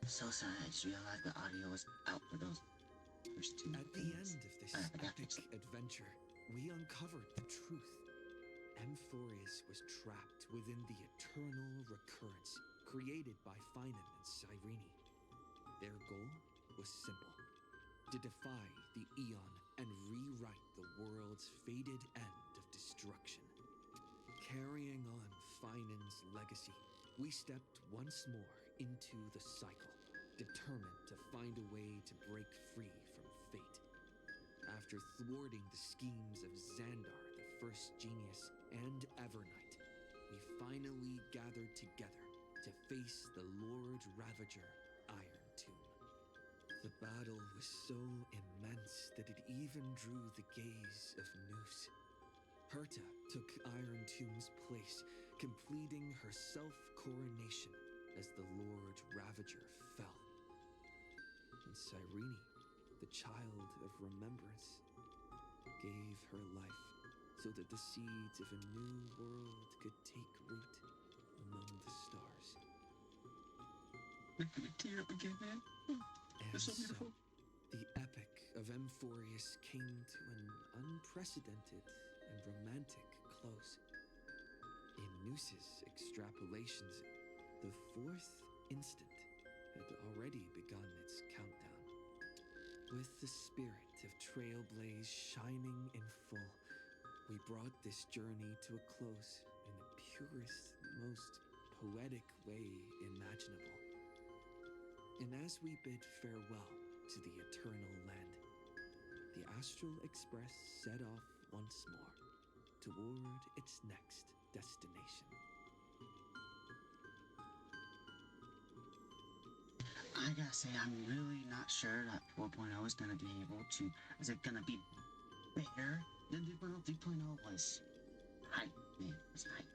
So sorry, I just realized the audio was out for those first two At the things. end of this I got epic fixed. adventure, we uncovered the truth. Amphorius was trapped within the eternal recurrence created by Finan and Cyrene. Their goal was simple: to defy the Aeon and rewrite the world's fated end of destruction. Carrying on Finan's legacy, we stepped once more into the cycle, determined to find a way to break free from fate. After thwarting the schemes of Xandar, the first genius, and Evernight, we finally gathered together to face the Lord Ravager, Iron Tomb. The battle was so immense that it even drew the gaze of Noose. Herta took Iron Tomb's place, completing her self-coronation as the Lord Ravager fell. And Cyrene, the child of remembrance, gave her life so that the seeds of a new world could take root among the stars. Make me tear up again, man. And It's so beautiful. the epic of Amphorius came to an unprecedented and romantic close. In Noose's extrapolations, the fourth instant had already begun its countdown. With the spirit of Trailblaze shining in full, we brought this journey to a close in the purest, most poetic way imaginable. And as we bid farewell to the eternal land, the Astral Express set off once more toward its next destination. I gotta say, I'm really not sure that 4.0 is gonna be able to. Is it gonna be better than 3.0? 3.0 was hype, man. It was hype.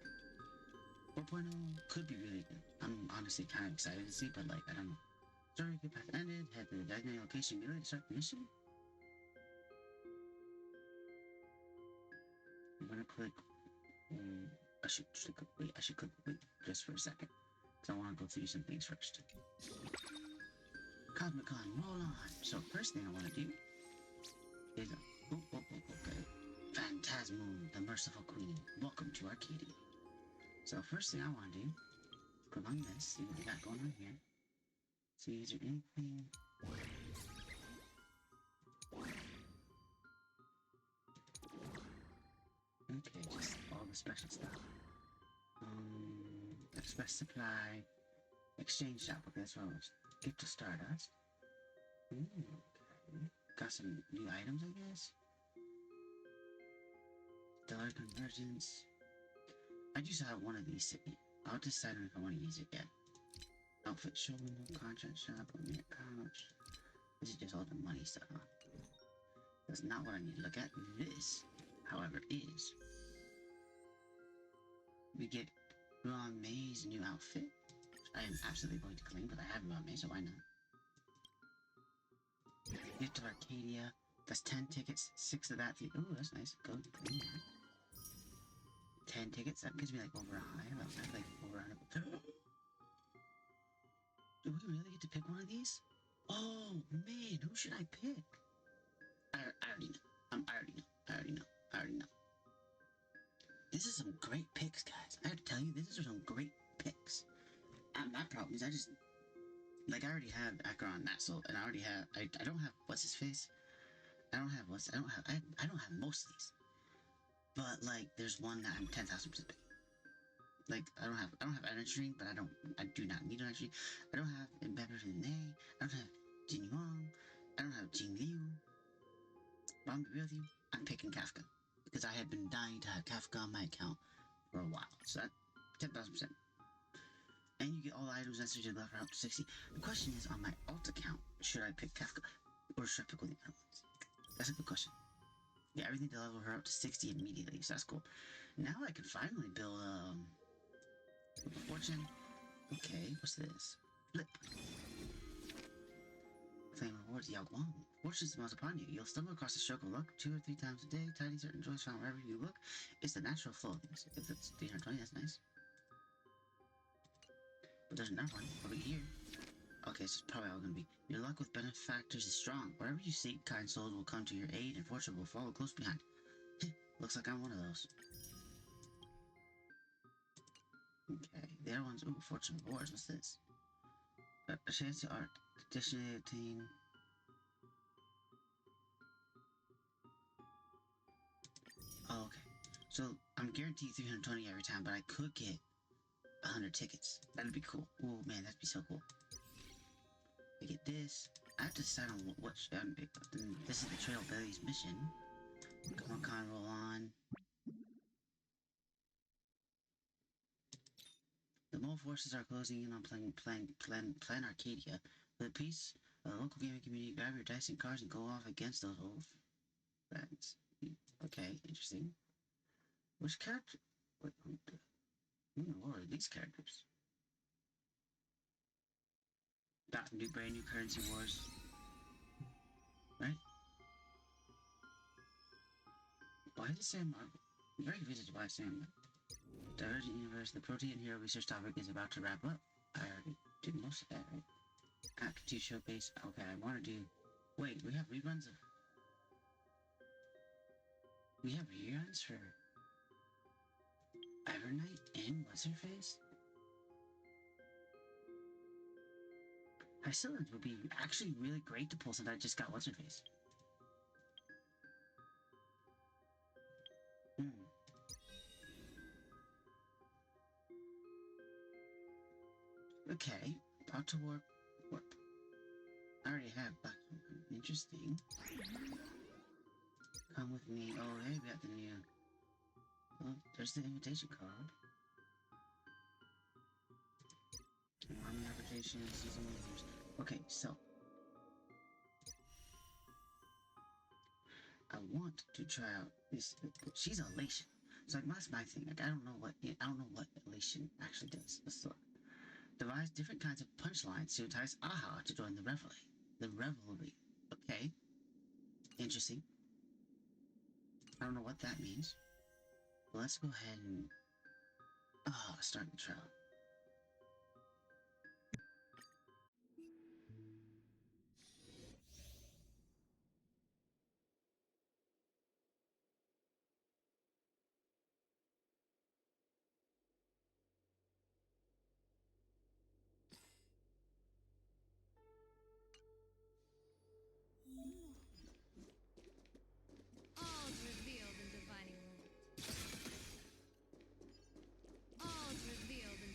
4.0 could be really good. I'm honestly kind of excited to see, but like, I don't know. Story good path ended, head to the designated location immediately to start the mission. I'm gonna click. I should click wait just for a second. Because I want to go through some things first. Cosmicon, roll on! So first thing I want to do is okay. Phantasmoon, the merciful queen. Welcome to Arcadia. So first thing I want to do is click on this, see what we got going on here. See, is there anything? Okay, just all the special stuff. Express supply, exchange shop. Okay, that's what I was. Gift to Stardust. Ooh, okay. Got some new items, I guess. Stellar Convergence. I just have one of these sitting. I'll decide if I want to use it yet. Outfit showroom, contract shop, mint pouch. This is just all the money stuff, huh? That's not what I need to look at. This, however, is. We get Ron May's new outfit. I am absolutely going to claim, but I have Ron May, so why not? Gift to Arcadia. That's 10 tickets, 6 of that. Ooh, that's nice. Go clean that. 10 tickets, that gives me like over a high. Like over 100. Do we really get to pick one of these? Oh man, who should I pick? I already know. I already know. This is some great picks, guys. I have to tell you, these are some great picks. My problem is I already have Acheron Natsel, and I don't have what's his face. I don't have most of these. But like, there's one that I'm 10,000% picking. Like, I don't have energy, but I do not need energy. I don't have Embedded in A. I don't have Jin Yuang. I don't have Jin Liu. But I'm real with you, I'm picking Kafka. Because I have been dying to have Kafka on my account for a while. So that, 10,000%. And you get all the items necessary to level up to 60. The question is, on my alt account, should I pick Kafka? Or should I pick one of the other ones? That's a good question. Yeah, everything to level her up to 60 immediately, so that's cool. Now I can finally build, Fortune. Okay, what's this? Flip. Claim rewards, Yao Guang. Fortune smiles upon you. You'll stumble across a stroke of luck 2 or 3 times a day. Tiny certain joys found wherever you look. It's the natural flow of things. If it's 320, that's nice. But there's another one over here. Okay, guess it's probably all gonna be. Your luck with benefactors is strong. Wherever you seek, kind souls will come to your aid, and fortune will follow close behind. Looks like I'm one of those. Okay, the other one's, ooh, fortune rewards. What's this? A chance to art. Additionally obtain. Oh, okay. So I'm guaranteed 320 every time, but I could get 100 tickets. That'd be cool. Oh man, that'd be so cool. I get this. I have to decide on what this is the Trail Belly's mission. Come on, Con, roll on. The mole forces are closing in on Plan Arcadia. For the peace of the local gaming community, grab your dice and cards and go off against those old friends. Okay, interesting. Which character? Wait, who in the world are these characters? Brand new currency wars. Right? Why is Sam Marvel? I'm very visited by Sam. Divergent Universe, the Protean Hero research topic is about to wrap up. I already did most of that, right? Aptitude Showcase. Okay, I want to do... Wait, we have reruns of... We have reruns for... Evernight and What's-Her-Face? Hycillans would be actually really great to pull since I just got What's-Her-Face. Okay, about to warp. I already have Black. Interesting. Come with me. Oh, hey, we got the new. Oh, there's the invitation card. Army application, season members. Okay, so I want to try out this. She's elation. So like that's my thing. Like I don't know what elation actually does. Let's look. Devise different kinds of punchlines to entice Aha to join the revelry. The revelry. Okay. Interesting. I don't know what that means. But let's go ahead and start the trial. All's revealed in divining moment. All's revealed in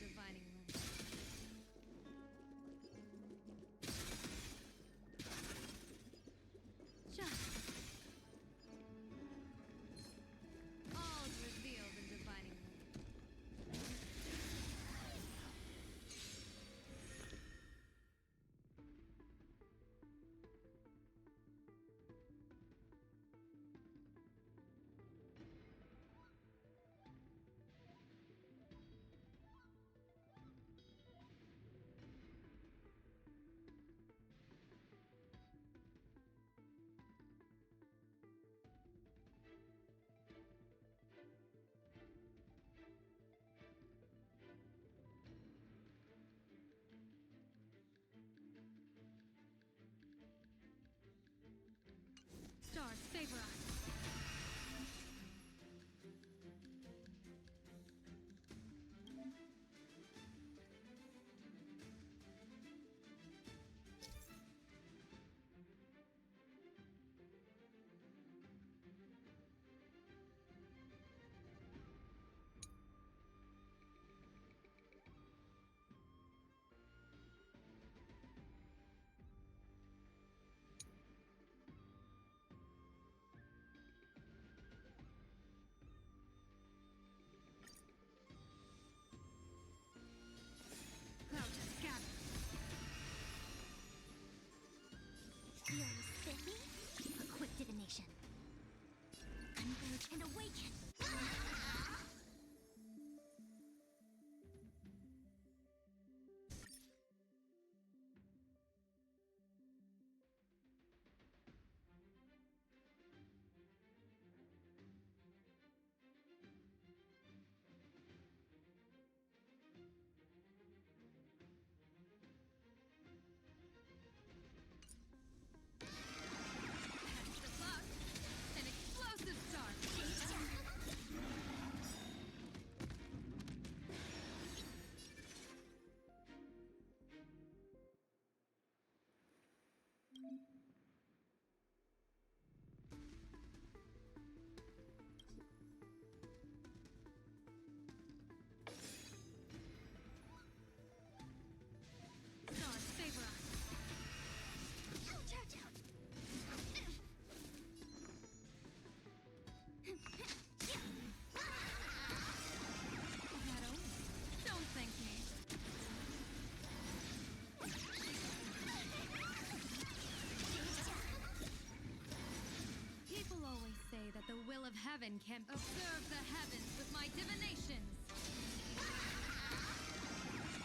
The will of heaven can observe the heavens with my divinations.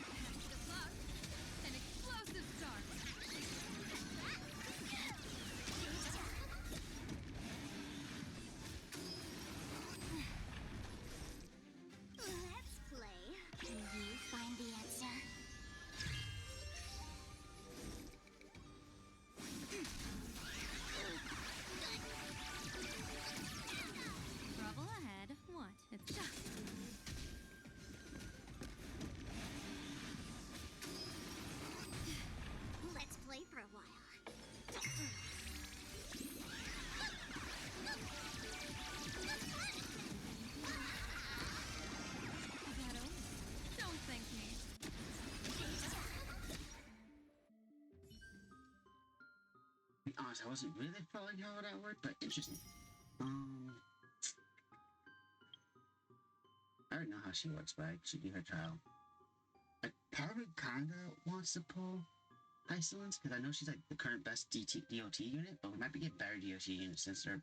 Pass the buck. An explosive start. Let's play. Can you find the answer? Trouble ahead. What? It's just. Let's play for a while. Is that all? Don't thank me. To be honest, I wasn't really following how that worked, but interesting. I already know how she works, but I should do her trial. I probably kinda wants to pull Iceland's because I know she's like the current best DOT unit, but we might be getting better DOT units since they're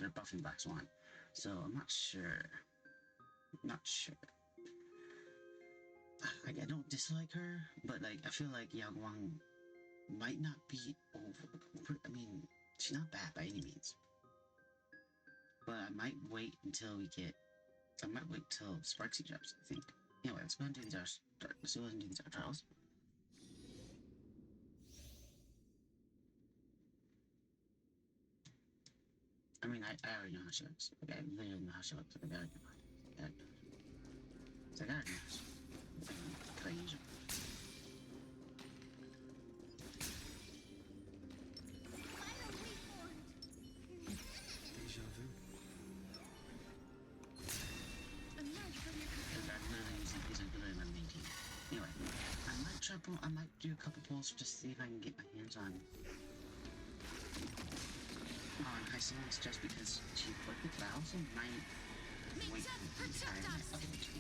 buffing Black Swan. So I'm not sure. Not sure. I don't dislike her, but like I feel like Yao Guang might not be over. I mean, she's not bad by any means. But I might wait until we get. I might wait till Sparksy drops, I think. Anyway, let's go and do these art trials. I mean, I already know how she looks. Like, I literally know how she looks. Like, I already know. It's like, I already know. Crazy. Deja vu. Emerge from your That literally is literally my main team. Anyway, I might do a couple pulls just to see if I can get my hands on high salons just because she worked it, but I also might wait for the entire other two.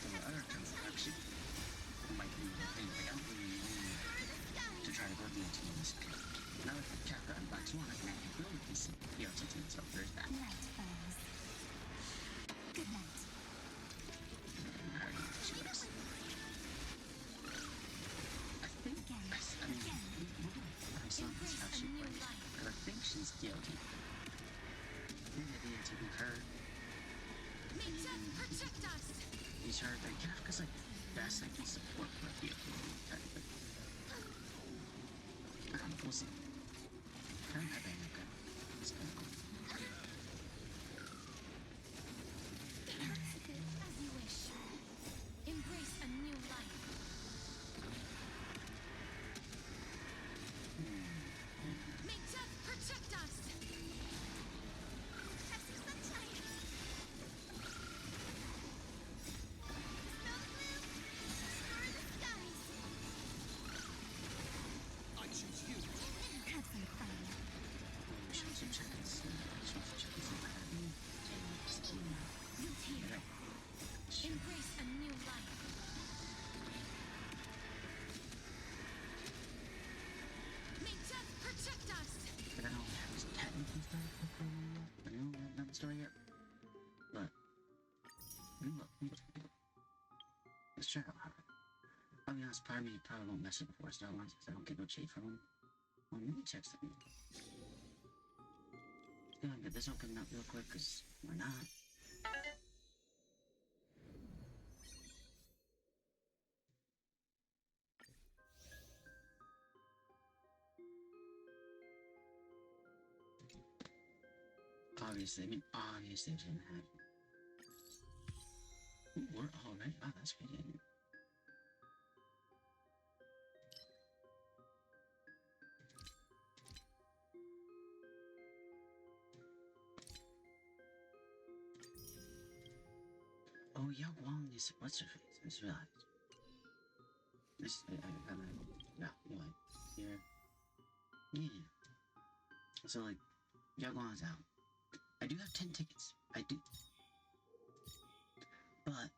So the other two actually might be the thing. Like, I don't really need to try to build the team in this period. Now that the chapter on Black Swan, I can actually build this DLC team, so there's that. Night falls. Good night. I already know how she works. I think, I mean, I saw this how she plays. Because I think she's guilty. The idea to be her. protect us. He's her, like, kind of, because, like, best I can support her guilty, technically. I don't know, we'll see. I don't have any of that. It's kind of cool. As you wish. Embrace a new life. May death protect us. Have some sunshine. Smell the blue. Explore the skies. I choose you. Have some fun. Show some chickens. Show some chickens in my head. Youth here. Embrace a new life. May death protect us. But I don't have this technically started Pokemon yet. I don't have the story yet. But we will. Let's check out how. I'll be honest, part of me probably won't mess with the 4-star ones because I don't get no shade from them. Well, let me check something. Go ahead and get this opened up real quick because why not? Obviously, I didn't have. Ooh, we're already. Wow, that's crazy. Oh, Yao Guang is what's her face? I just realized. Yeah, anyway, here. Yeah. So, like, Yao Guang's out. I do have 10 tickets. I do. But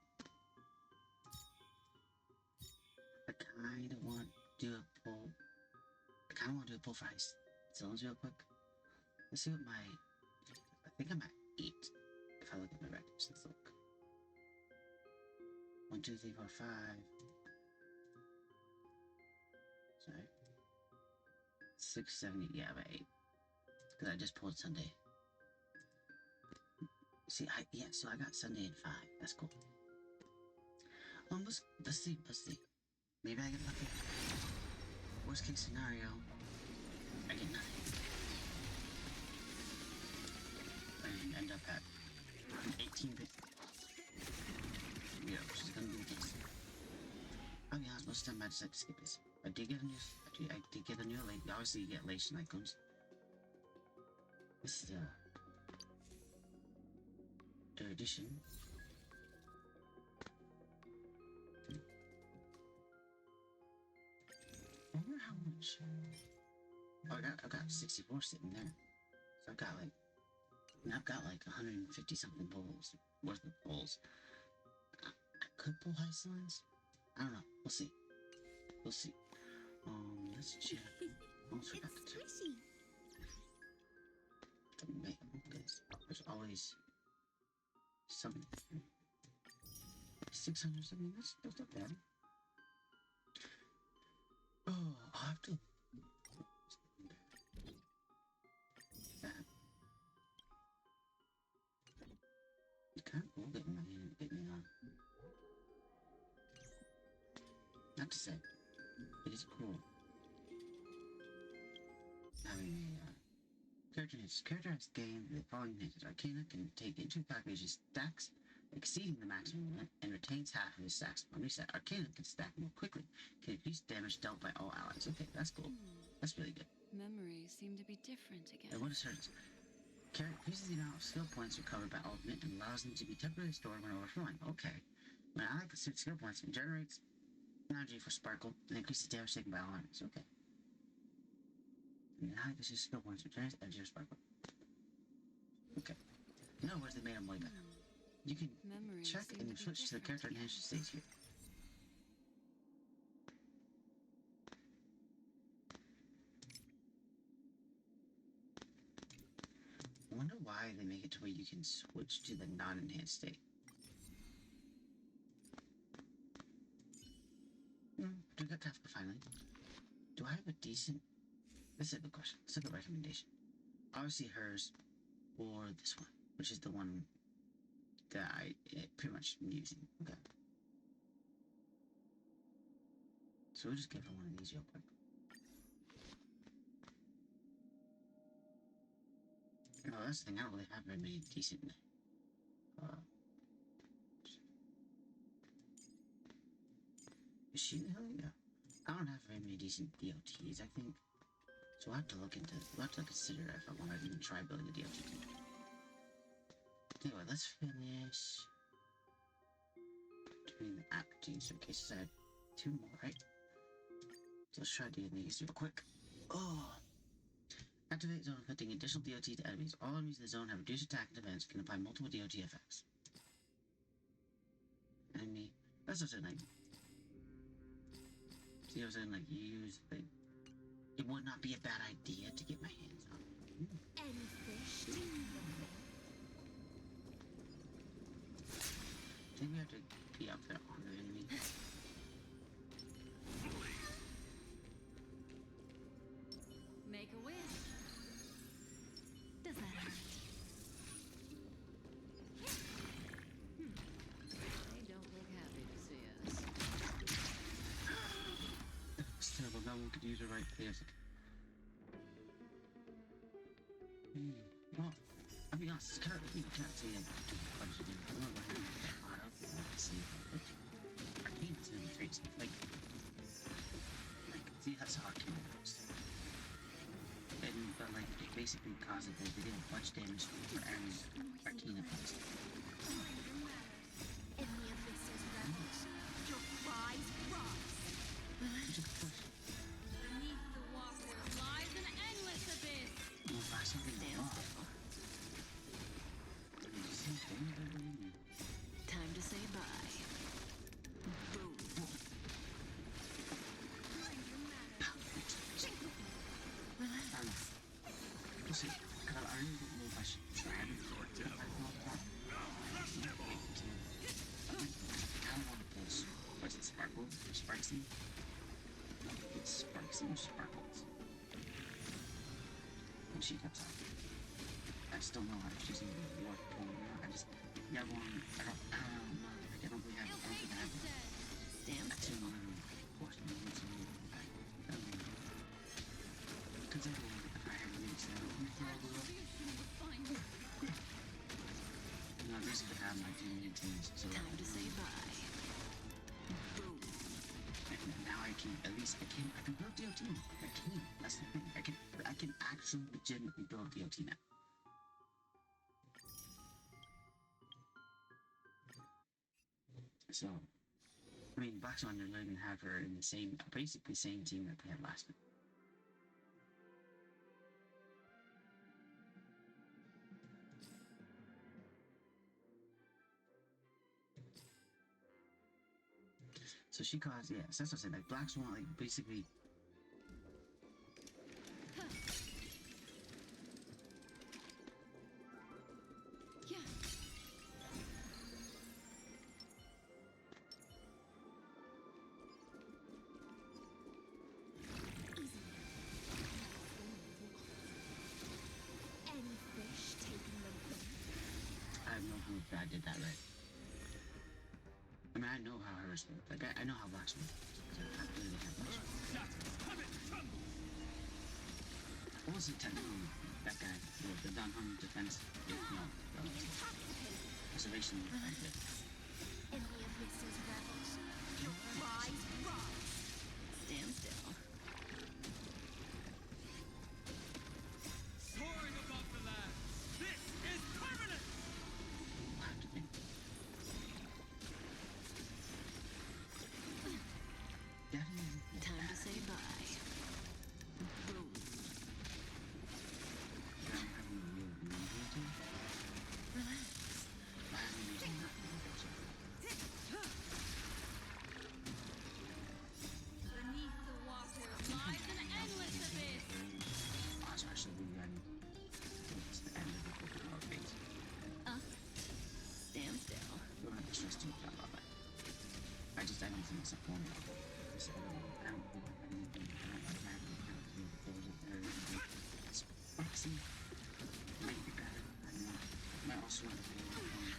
I kind of want to do a pull. I kind of want to do a pull for ice. So let's real quick. Let's see what my think I'm at 8. If I look at my records, let's look. 1, 2, 3, 4, 5. Sorry. 6, 7, 8. Yeah, I'm at 8. Because I just pulled Sunday. See, so I got Sunday at 5. That's cool. Let's see. Maybe I get lucky. Worst case scenario, I get nothing. And end up at 18-bit. Yeah, which is gonna be the case. I'll be honest, most of the time I decide to skip this. I did get a new late. Obviously, you get Lation icons. This is the edition. I wonder how much. Oh, I got 64 sitting there. So I've got like 150 something bowls worth of bowls. I could pull high signs. I don't know. We'll see. Let's check. Almost forgot to check. Squishy. There's always something. 600 something. That's not bad. Oh, I'll have to. It's kind of cool getting on. Not to say, it is cool having a characterized game that following nature. Arcana can take into calculation stacks exceeding the maximum limit and retains half of his stacks on reset. Arcana can stack more quickly, can increase damage dealt by all allies. Okay, that's cool. That's really good. Memories seem to be different again. And what is hers? Increases the amount of skill points recovered by ultimate and allows them to be temporarily stored when overflowing. Okay. When I like the skill points, it generates energy for Sparkle and increases damage taken by all enemies. Okay. And I like the skill points, it generates energy for Sparkle. Okay. In other words, they made them way better. You can check and switch to the character enhancement stage here. I wonder why they make it to where you can switch to the non-enhanced state. Do we got time for finally? Do I have a decent... This is a good question. This is a good recommendation. Obviously hers or this one, which is the one that I pretty much am using. Okay. So we'll just give her one of these real quick. Oh, that's the thing. I don't really have very many decent. Is she the hell? Yeah. I don't have very many decent DLTs, I think. So we'll have to consider if I want to even try building a DLT team. Anyway, let's finish doing the acting showcases. I had 2 more, right? So let's try doing these real quick. Oh! Activate zone inflicting additional DOT to enemies. All enemies in the zone have reduced attack and defense, can apply multiple DOT effects. Enemy. That's what I'm saying, like. See what I'm saying? Like, use, like. It would not be a bad idea to get my hands on. Any fish? I think we have to be up there on the enemy. Make a wish. Does that hurt? They don't look happy to see us. It's terrible. No one could use the right players. Well, I'll be honest, it's kind of, you can't see it. I'm gonna go ahead and get that hard up and see if Arcane's gonna be great. Like, see, that's how Arcane works. But like, it basically causes they did a bunch of damage for Arcane effects. If the abyss is ravaged, your cries rise. Beneath the water lies an endless abyss. Well, if I something wrong. Time to say bye. Boom. We'll see. I don't know if I should try it. like some sparkles. And she comes out. I still know how she's gonna be work pulling out. I just got one. I don't know. I don't think I have Stand actually still. watching the movie. Because I don't if I have really said it. You know, this could have my community teams. So Time to say bye. Boom. now I can at least I can build DOT. I can. That's the thing. I can actually legitimately build DOT now. So I mean Black Swan didn't even have her in the same basically same team that they had last week. So she caused, yeah, so that's what I said, like Black Swan, like basically. Yeah. Any fish taking the bait? I have no clue if I did that right. I mean, I know how hers work. Like, I know how Black Swan works. I really have Black Swan. What was it technically? That guy, the Don Hung defense, no, reservation. Any of Mrs. Rebels? Your prize rise! Stand still. Soaring above the land. This is permanent. We'll have to think. Definitely. Time to say bye. Boom. I don't have any real reason to. Relax. I have any reason not to. Beneath the water lies an endless abyss. Especially when you're it's the end of the Pokemon phase. Stand still. You don't have to stress too much about that. I don't think it's a formula. I don't feel like anything. I don't like having Sparksy might be better. I don't know. Might also want to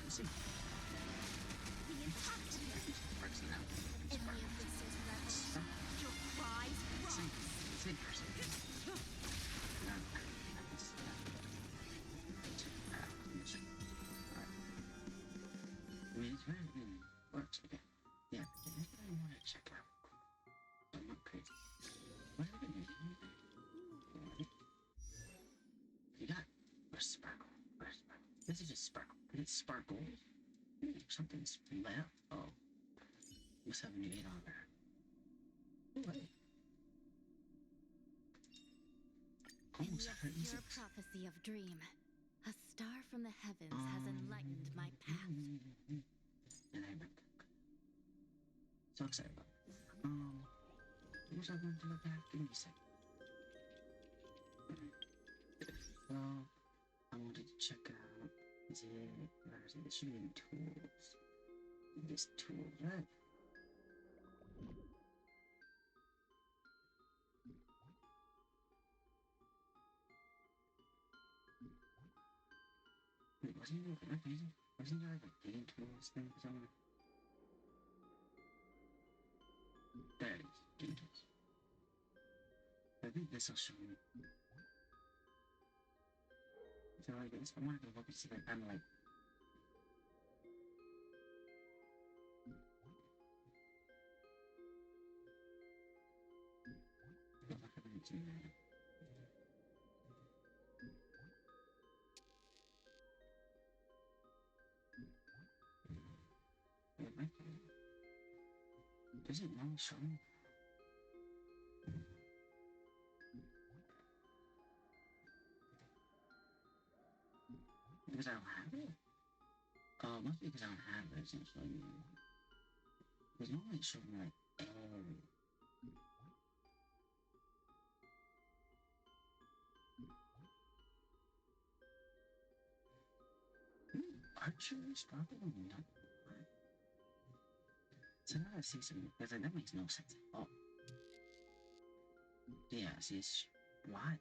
see. The intoxicant. Sparksy now. Any of Mrs. Rebels? Your prize rise! Same person. No, I mean, it's very, works. Okay. Yeah, that's what I want to check out. I'm not crazy. What are we doing? You got sparkle. This is just sparkle. It's sparkles. Something's lit up. Oh. Must have a new 8 on there. What? Almost Yes, have your prophecy of dream. A star from the heavens has enlightened my path. And I went. So excited about it. What was I going to look at? Give me a second. Well, I wanted to check out. Is it? Where is it? It should be in tools. This tool, right? Wait, wasn't there like a game tools thing somewhere? There it is. Game tools. I think this will show me. So I guess I wanted to look and see like I'm like. What am I gonna do now? Wait, my phone. Does it now show me? Because I don't have it? Must be because I don't have it, it's not showing me. Because normally it shows me like every. Archery sparkle? No. So now I see something, because that makes no sense at all. Yeah, see, it's why?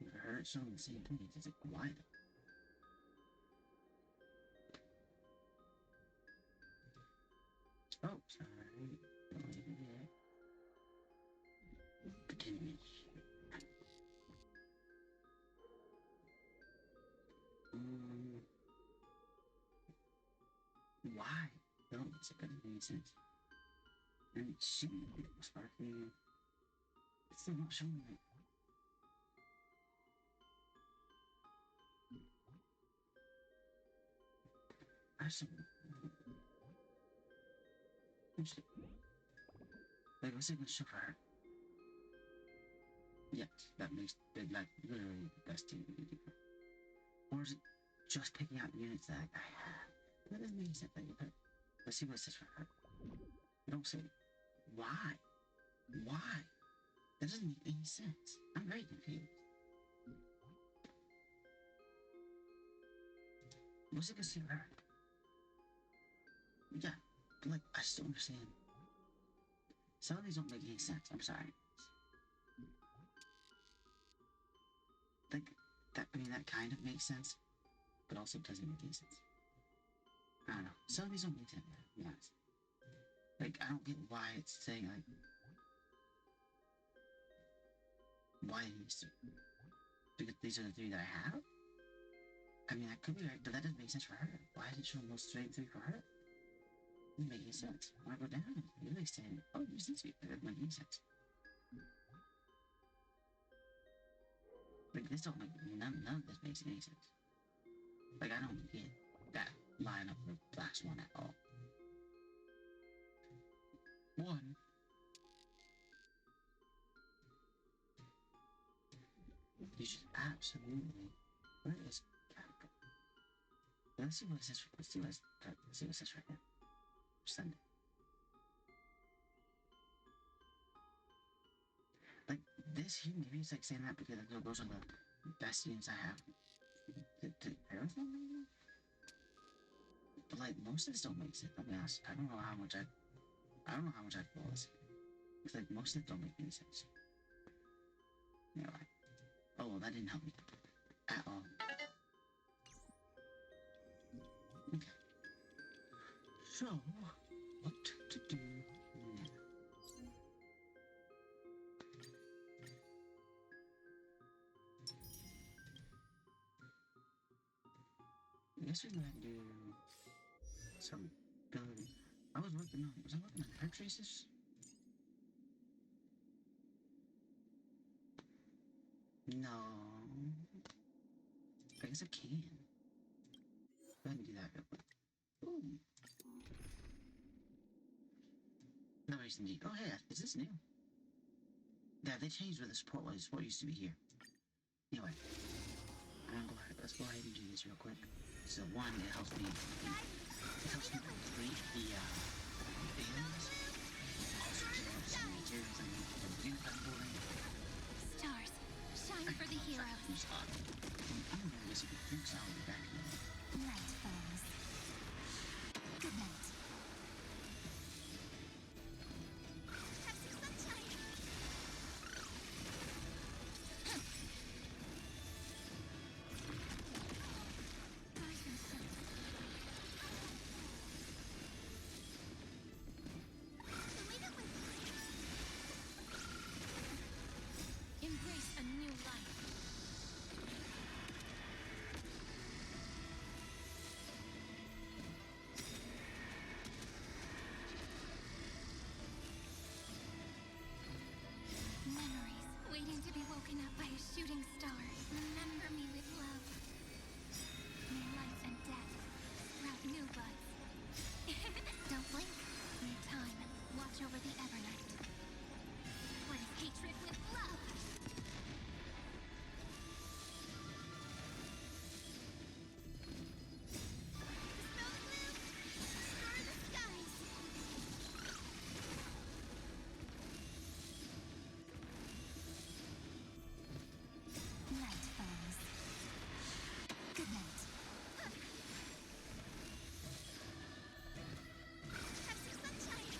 I heard it showing the same thing. It's like, why? Oh, sorry. Yeah. Continue. Why? No, it's not gonna make sense. And she was sparkling. It's still not showing it. I some. Like, what's it gonna show for her? Yes, that makes it like literally the best thing we can do. Or is it just picking out units that I have? That doesn't make sense. Let's see what it says for her. Don't say why. Why? That doesn't make any sense. I'm very confused. What's it gonna say for her? Yeah, but like I still understand. Some of these don't make any sense. I'm sorry. Like that. I mean, that kind of makes sense, but also doesn't make any sense. I don't know. Some of these don't make sense. To be honest. Like I don't get why it's saying like why these three. Because these are the three that I have. I mean, that could be right, but that doesn't make sense for her. Why is it showing those three for her? It doesn't make any sense. When I go down, it makes sense. Oh, use these three. That doesn't make any sense. Like this don't make none of this makes any sense. Like I don't get that line of the last one at all. One. You should absolutely. Where is capital? Let's see what it says. Let's see what it says right now. Send it. Like this here, maybe it's like saying that because those are the best units I have. The everything maybe. But like most of this don't make sense. I'll be honest. I don't know how much I feel this. It's like most of it don't make any sense. Anyway. Oh well, that didn't help me at all. Okay. So what to do now? I guess we might do some building. Was I working on her traces? No. I guess I can. Go ahead and do that real quick. Ooh. No reason to. Oh, hey, is this new? Yeah, they changed where the support was. Support used to be here. Anyway, let's go ahead and do this real quick. So one, it helps me complete the aliens. Also, some materials I need for the unified building. Stars, shine for the heroes. I'm gonna miss it. Thanks, I'll be back. Night falls. Good night. Have some sunshine. Embrace a new life. Memories waiting to be woken up by a shooting star. Remember me with love. May life and death sprout new buds. Don't blink. In time, watch over the Evernight. What is hatred with love? Dispel the gloom. Restore the skies. Night falls. Good night. Have some sunshine.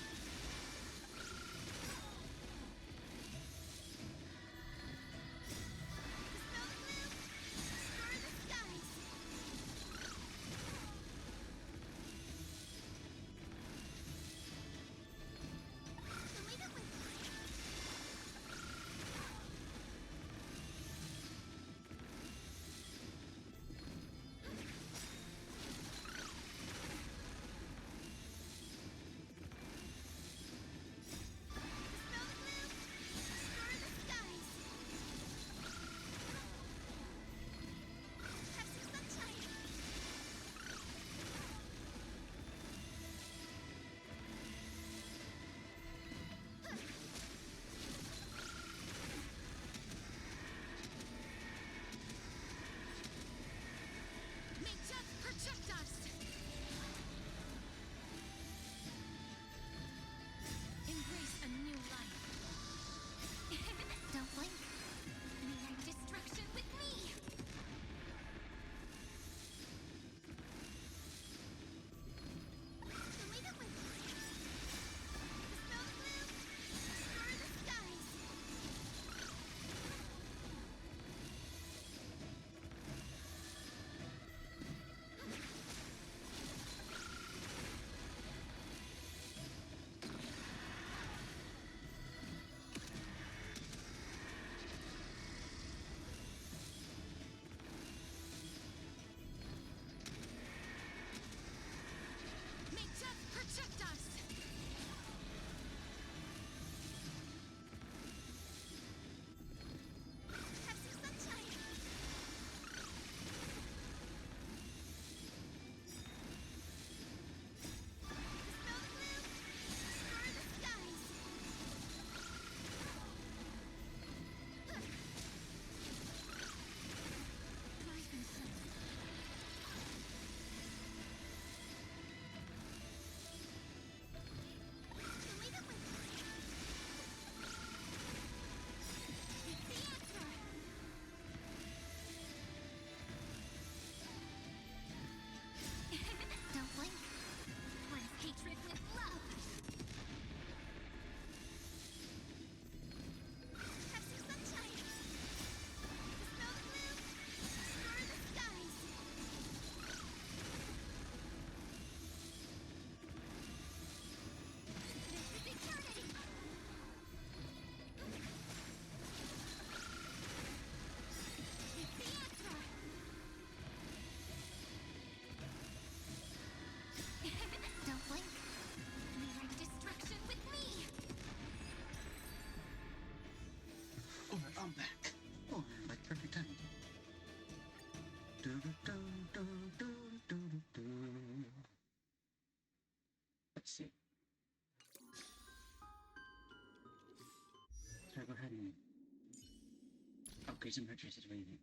some electricity. What do you think?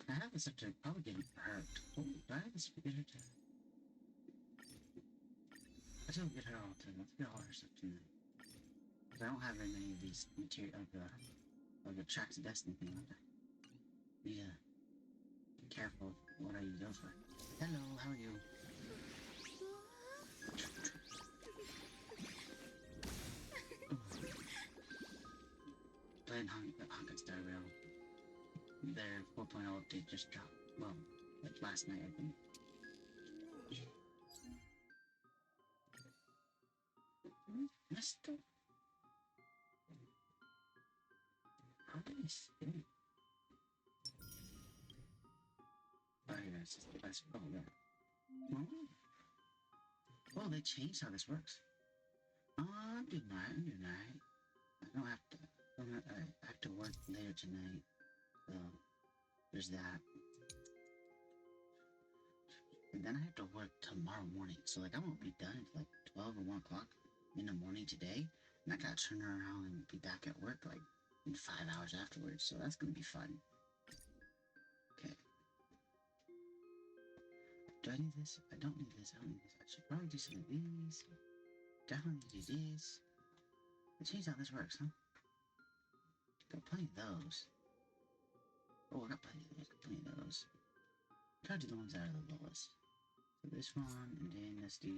I have this up to probably getting hurt. Oh, do I have the speaker to? I don't get her all the time. Let's get all her stuff tonight. Because I don't have very many of these material of the tracks of destiny thing like that. Need to be careful of what I use those for. Hello, how are you? Playing Honkai Star Rail. Their 4.0 update just dropped. Well, like last night, I think. Mister? How do you see? Oh, yeah, that's probably that. Oh, they changed how this works. Oh, I'm doing alright, I don't have to, I have to work later tonight. So, there's that. And then I have to work tomorrow morning. So, like, I won't be done until like 12 or 1 o'clock in the morning today. And I gotta turn around and be back at work like in 5 hours afterwards. So that's gonna be fun. Okay. Do I need this? I don't need this. I don't need this. I should probably do some of these. Definitely need to do this. Let's change how this works, huh? Got plenty of those. Oh, I got plenty of those. Plenty of those. Try to do the ones that are the lowest. So this one, and then let's do.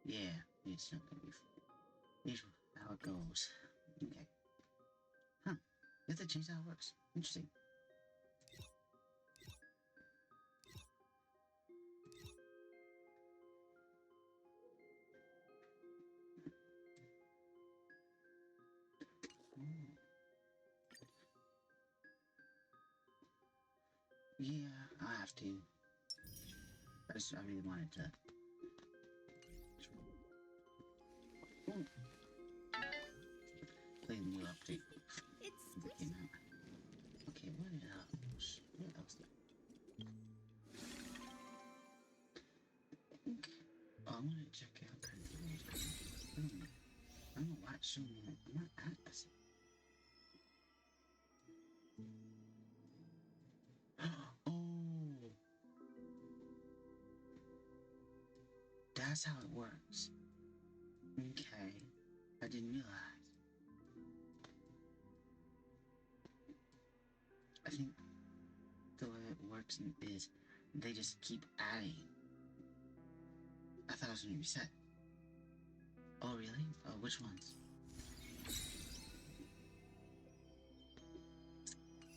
Yeah, it's not gonna be. Here's how it goes. Okay. Huh. You have to change how it works. Interesting. Yeah, I have to. I really wanted to. Ooh. Play the new update. It's That came out. Okay, what else? What else? Okay. Oh, I want to check out kind of I don't know why it's showing me like I'm not at this. Oh, that's how it works. Okay, I didn't realize. I think the way it works is they just keep adding. I thought it was going to reset. Oh, really? Oh, which ones?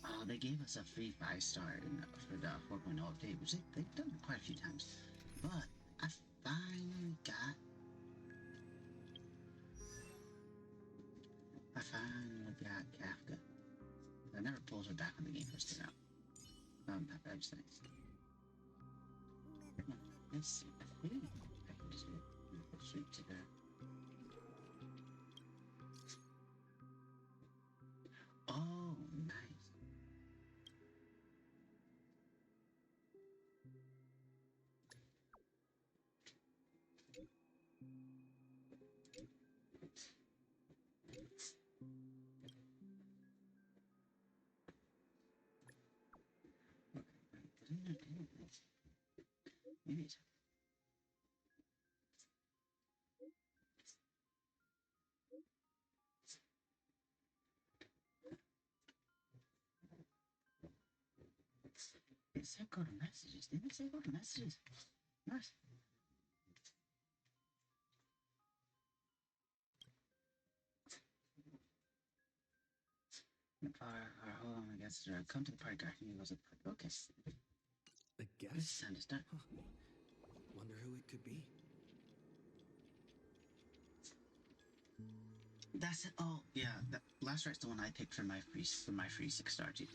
Oh, they gave us a free 5-star for the 4.0 update, which they've done quite a few times. But I finally got Kafka. I never pulled her back when the game first came out. That's nice. Let's see. I think I can just go straight to the. Oh, nice. Maybe it's. It said go to messages. Didn't it say go to messages? Nice. Hold on, I guess. Come to the party, guy. He goes to the party. Okay. A It's guest? time to start. Huh. Wonder who it could be. That's it. Oh, yeah. That last right's the one I picked for my free 6-star too.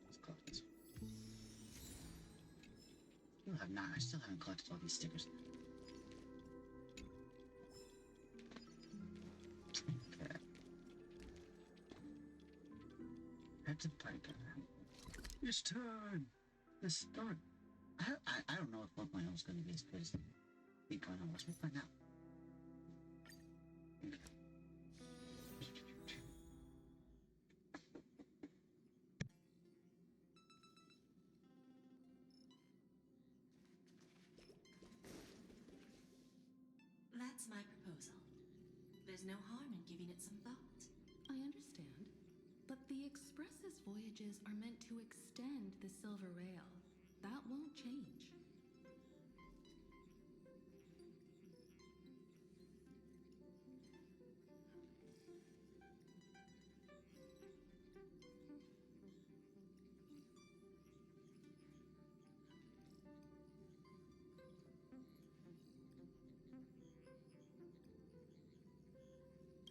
Let's collect this. I still haven't collected all these stickers. Okay. Head to the party guy. It's time. Let's start. I don't know if 4.0 is going to be as good as 3.0, watch me find out. That's my proposal. There's no harm in giving it some thought. I understand. But the Express's voyages are meant to extend the Silver Rail. That won't change.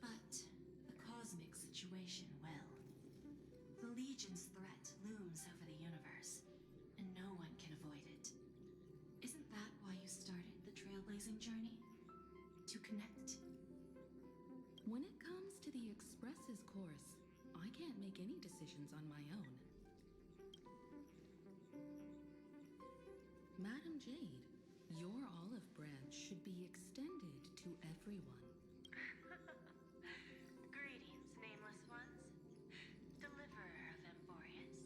But the cosmic situation, well, the Legion's threat looms over the universe, and no one can avoid it. Isn't that why you started the trailblazing journey? To connect? When it comes to the Express's course, I can't make any decisions on my own. Madam Jade, your olive branch should be extended to everyone. Greetings, nameless ones. Deliverer of Emphorius.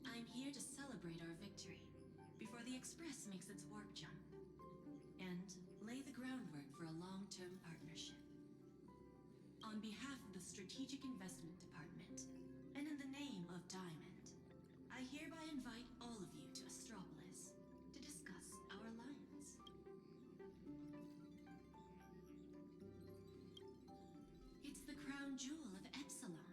I'm here to celebrate our victory before the Express makes its warp jump, and lay the groundwork for a long-term partnership. On behalf of the Strategic Investment Department, and in the name of Diamond, I hereby invite all of you to Astropolis to discuss our alliance. It's the crown jewel of Epsilon,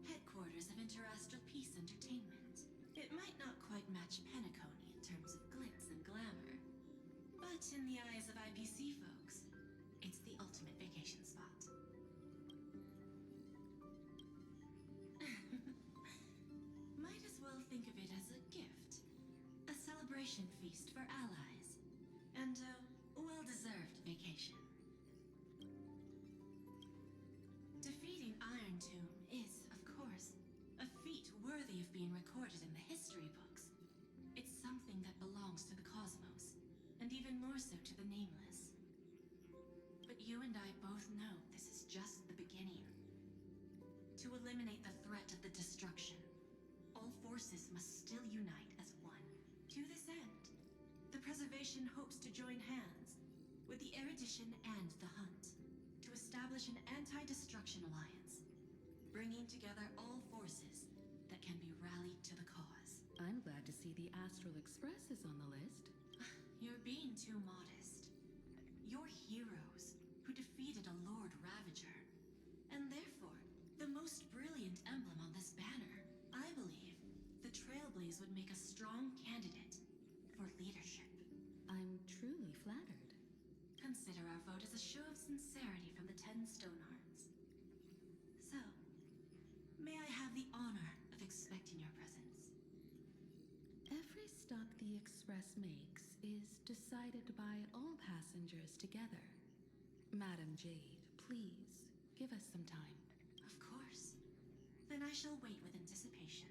headquarters of Interastral Peace Entertainment. It might not quite match Penacony in terms of glitz and glamour, but in the eyes of IPC folks, it's the ultimate vacation spot. Might as well think of it as a gift. A celebration feast for allies. And a well-deserved vacation. Defeating Iron Tomb is, of course, a feat worthy of being recorded in the history books. It's something that belongs to the cosmos, and even more so to the Nameless. But you and I both know this is just the beginning. To eliminate the threat of the destruction, all forces must still unite as one. To this end, the Preservation hopes to join hands with the Erudition and the Hunt to establish an anti-destruction alliance, bringing together all forces that can be rallied to the cause. I'm glad to see the Astral Express is on the list. You're being too modest. You're heroes who defeated a Lord Ravager, and therefore, the most brilliant emblem on this banner. I believe the Trailblaze would make a strong candidate for leadership. I'm truly flattered. Consider our vote as a show of sincerity from the 10 Stonearms. So, may I have the honor of expecting your presence? Every stop the Express makes is decided by all passengers together. Madam Jade, please, give us some time. Of course. Then I shall wait with anticipation.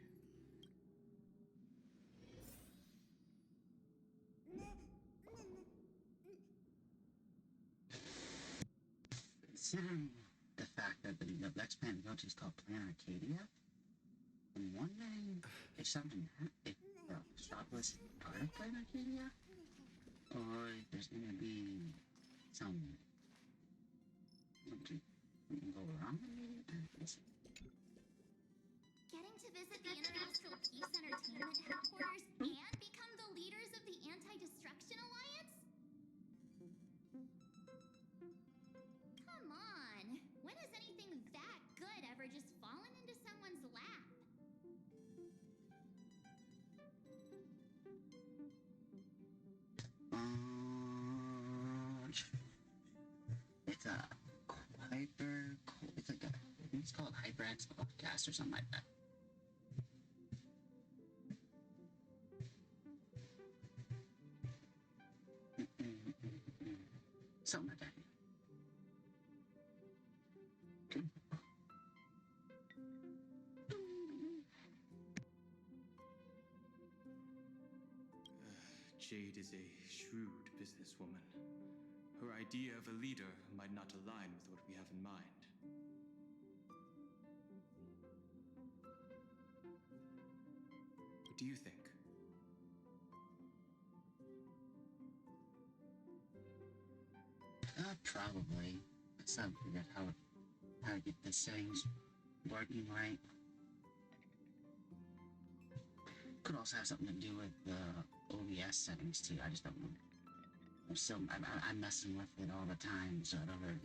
Considering the fact that the next planet to go to is called Planet Arcadia, I'm wondering if something if Astropolis is part of Planet Arcadia, or if there's gonna be something go wrong. Getting to visit the Interastral Peace Entertainment headquarters and become the leaders of the Anti-Destruction Alliance? Come on! When has anything that good ever just fallen into someone's lap? It's a hyper. It's like a. I think it's called HyperX Podcast or something like that. Something like that. Jade is a shrewd businesswoman. Her idea of a leader might not align with what we have in mind. What do you think? Probably. I still haven't figured out how to get the settings working right. Could also have something to do with the OBS settings too. I just don't know. I'm messing with it all the time, so I don't know.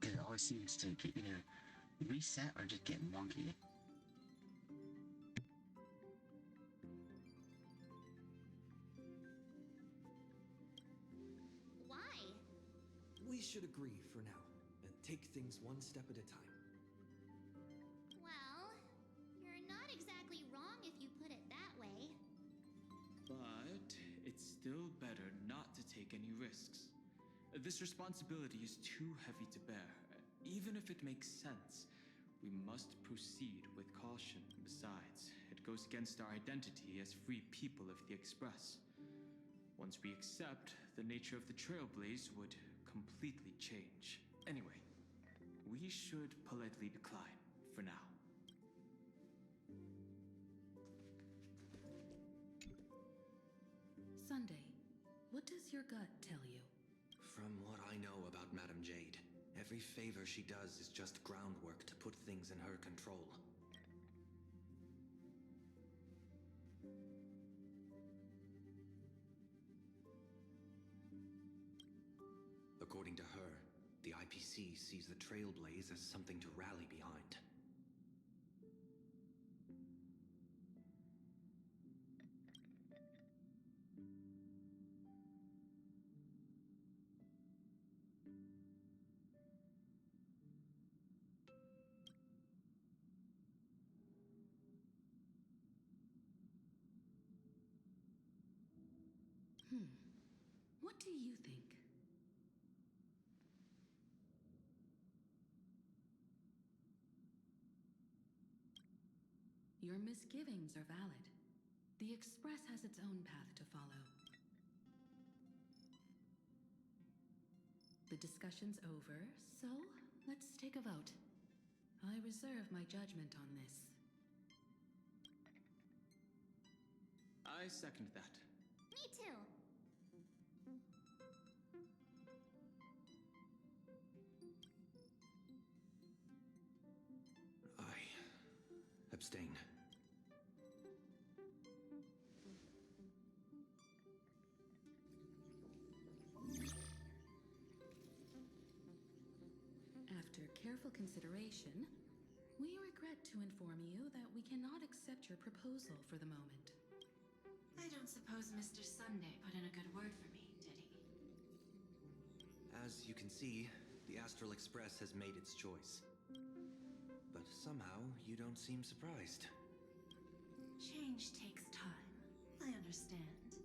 It always seems to get either reset or just get wonky. Why? We should agree for now and take things one step at a time. Well, you're not exactly wrong if you put it that way. But it's still better not to take any risks. This responsibility is too heavy to bear. Even if it makes sense, we must proceed with caution. Besides, it goes against our identity as free people of the Express. Once we accept, the nature of the Trailblaze would completely change. Anyway, we should politely decline for now. Sunday, what does your gut tell you? From what I know about Madame Jade, every favor she does is just groundwork to put things in her control. According to her, the IPC sees the Trailblaze as something to rally behind. What do you think? Your misgivings are valid. The Express has its own path to follow. The discussion's over, so let's take a vote. I reserve my judgment on this. I second that. Me too. I abstain. After careful consideration, we regret to inform you that we cannot accept your proposal for the moment. I don't suppose Mr. Sunday put in a good word for me, did he? As you can see, the Astral Express has made its choice. But somehow, you don't seem surprised. Change takes time. I understand.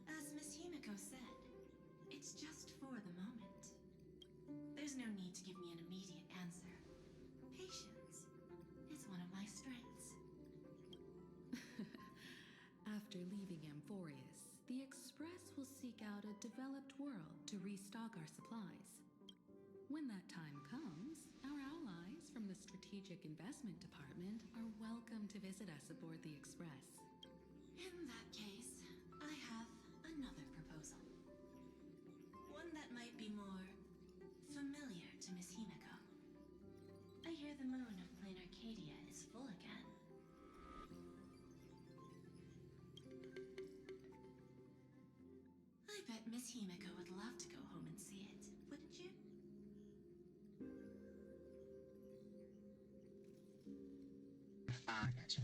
As Miss Himiko said, it's just for the moment. There's no need to give me an immediate answer. Patience is one of my strengths. After leaving Amphorius, the Express will seek out a developed world to restock our supplies. When that time comes, our allies from the Strategic Investment Department are welcome to visit us aboard the Express. In that case, I have another proposal. One that might be more familiar to Miss Himiko. I hear the moon of Plain Arcadia is full again. I bet Miss Himiko would love to go home and see it, wouldn't you? I gotcha.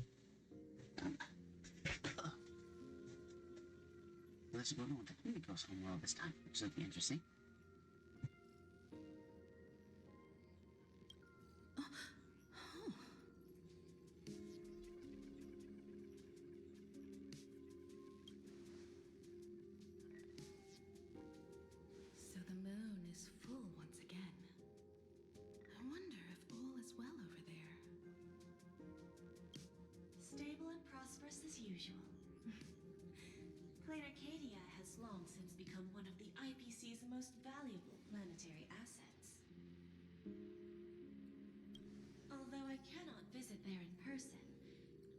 Let's go on with the Himiko's homeworld this time, which will be interesting. So the moon is full once again. I wonder if all is well over there. Stable and prosperous as usual. Plain Arcadia has has long since become one of the IPC's most valuable planetary assets. Although I cannot visit there in person,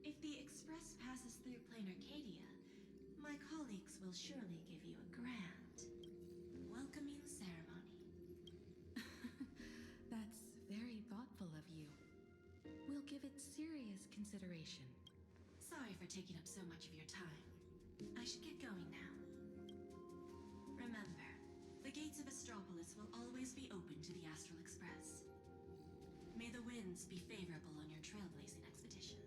if the Express passes through Plain Arcadia, my colleagues will surely give you a grand welcoming ceremony. That's very thoughtful of you. We'll give it serious consideration. Sorry for taking up so much of your time. I should get going now. Remember, the gates of Astropolis will always be open to the Astral Express. May the winds be favorable on your trailblazing expedition.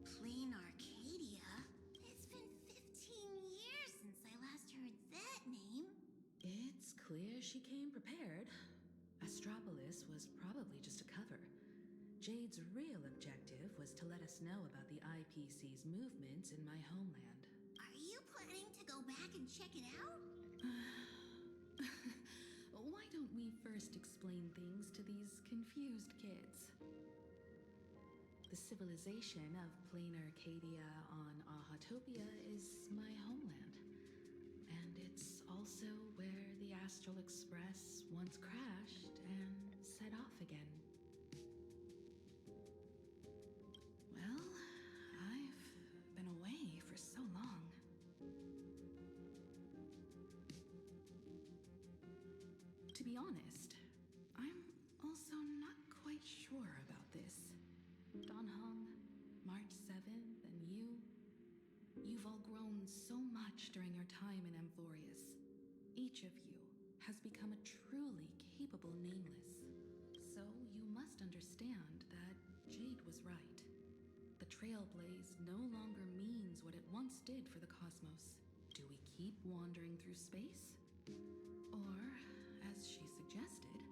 Plain Arcadia? It's been 15 years since I last heard that name. It's clear she came prepared. Astropolis was probably just a cover. Jade's real objective was to let us know about the IPC's movements in my homeland. Are you planning to go back and check it out? Why don't we first explain things to these confused kids? The civilization of Plain Arcadia on Ahatopia is my homeland. And it's also where the Astral Express once crashed and set off again. Well, I've been away for so long. To be honest, I'm also not quite sure about this. Dan Heng, March 7th, and you've all grown so much during your time in Amphorius. Each of you has become a truly capable Nameless. So you must understand that Jade was right. The Trailblaze no longer means what it once did for the cosmos. Do we keep wandering through space? Or, as she suggested,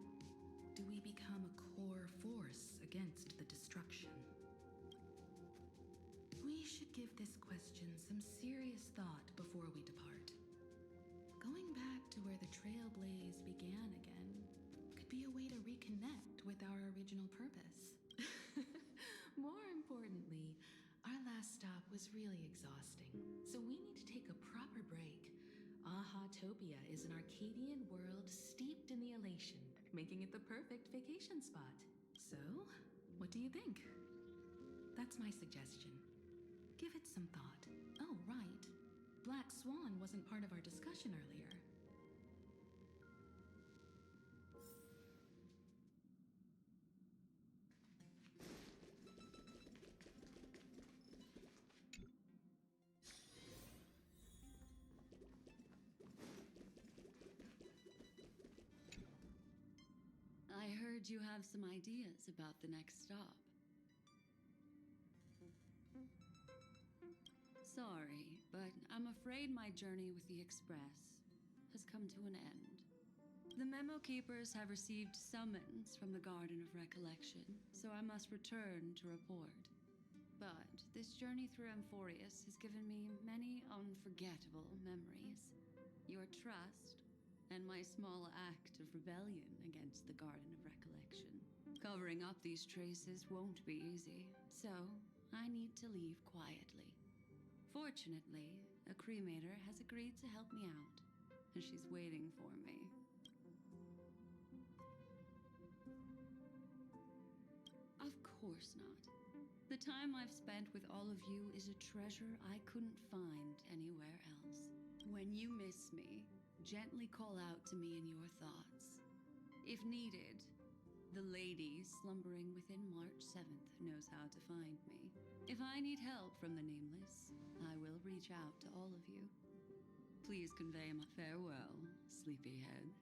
do we become a core force against the destruction? We should give this question some serious thought before we depart. Going back to where the Trailblaze began again could be a way to reconnect with our original purpose. More importantly, our last stop was really exhausting, so we need to take a proper break. Ahatopia is an Arcadian world steeped in the elation, making it the perfect vacation spot. So, what do you think? That's my suggestion. Give it some thought. Oh, right. Black Swan wasn't part of our discussion earlier. I heard you have some ideas about the next stop. Sorry, but I'm afraid my journey with the Express has come to an end. The Memo Keepers have received summons from the Garden of Recollection, so I must return to report. But this journey through Amphorius has given me many unforgettable memories. Your trust, and my small act of rebellion against the Garden of Recollection. Covering up these traces won't be easy, so I need to leave quietly. Fortunately, a cremator has agreed to help me out, and she's waiting for me. Of course not. The time I've spent with all of you is a treasure I couldn't find anywhere else. When you miss me, gently call out to me in your thoughts. If needed, the lady slumbering within March 7th knows how to find me. If I need help from the Nameless, I will reach out to all of you. Please convey my farewell, sleepyhead.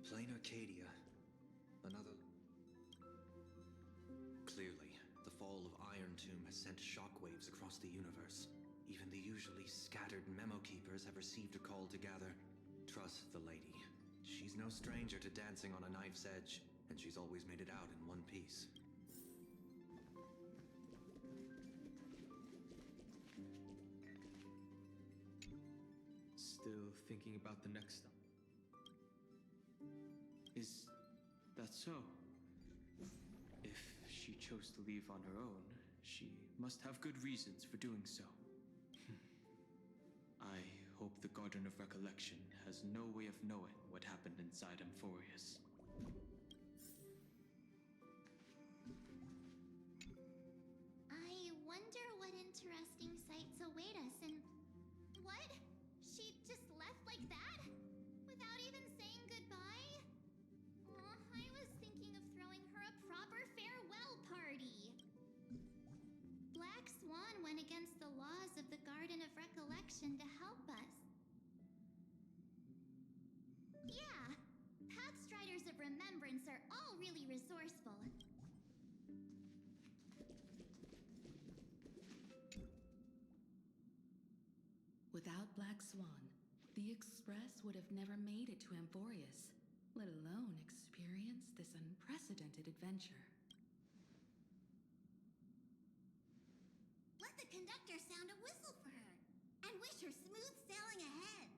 Plain Arcadia. Another. Clearly, the fall of Iron Tomb has sent shockwaves across the universe. Even the usually scattered Memo Keepers have received a call to gather. Trust the lady. She's no stranger to dancing on a knife's edge. and she's always made it out in one piece. Still thinking about the next stop? Is that so? If she chose to leave on her own, she must have good reasons for doing so. I hope the Garden of Recollection has no way of knowing what happened inside Amphorius. I wonder what interesting sights await us and... What? She just left like that? Without even saying goodbye? I was thinking of throwing her a proper farewell party. Black Swan went against the laws of the Garden of Recollection to help us. Yeah, Pathstriders of Remembrance are all really resourceful. Without Black Swan, the Express would have never made it to Amphorius, let alone experience this unprecedented adventure. Let the conductor sound a whistle for her, and wish her smooth sailing ahead.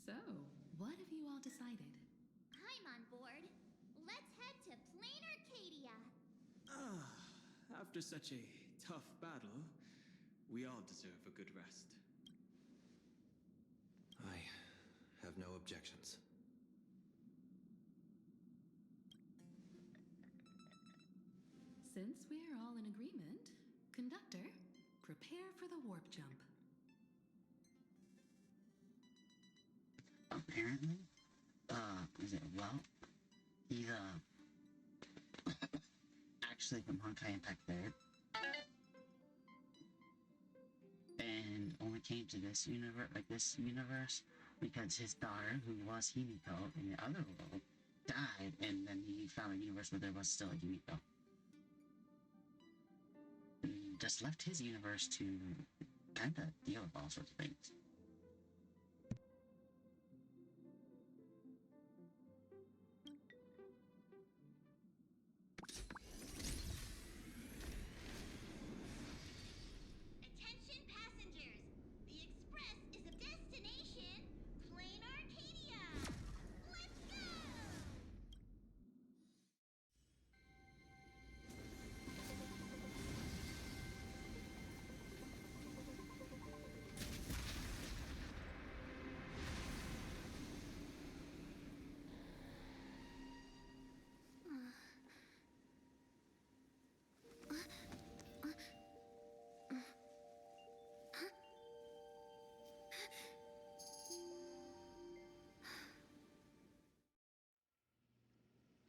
So, what have you all decided? I'm on board. Let's head to Plain Arcadia. After such a tough battle, we all deserve a good rest. I have no objections. Since we're all in agreement, Conductor, prepare for the warp jump. Apparently, he's, actually from Honkai Impact Third. And only came to this universe, because his daughter, who was Himiko in the other world, died, and then he found a universe where there was still a Himiko. He just left his universe to kinda deal with all sorts of things. Attention passengers! The Express is a destination, Plain Arcadia! Let's go!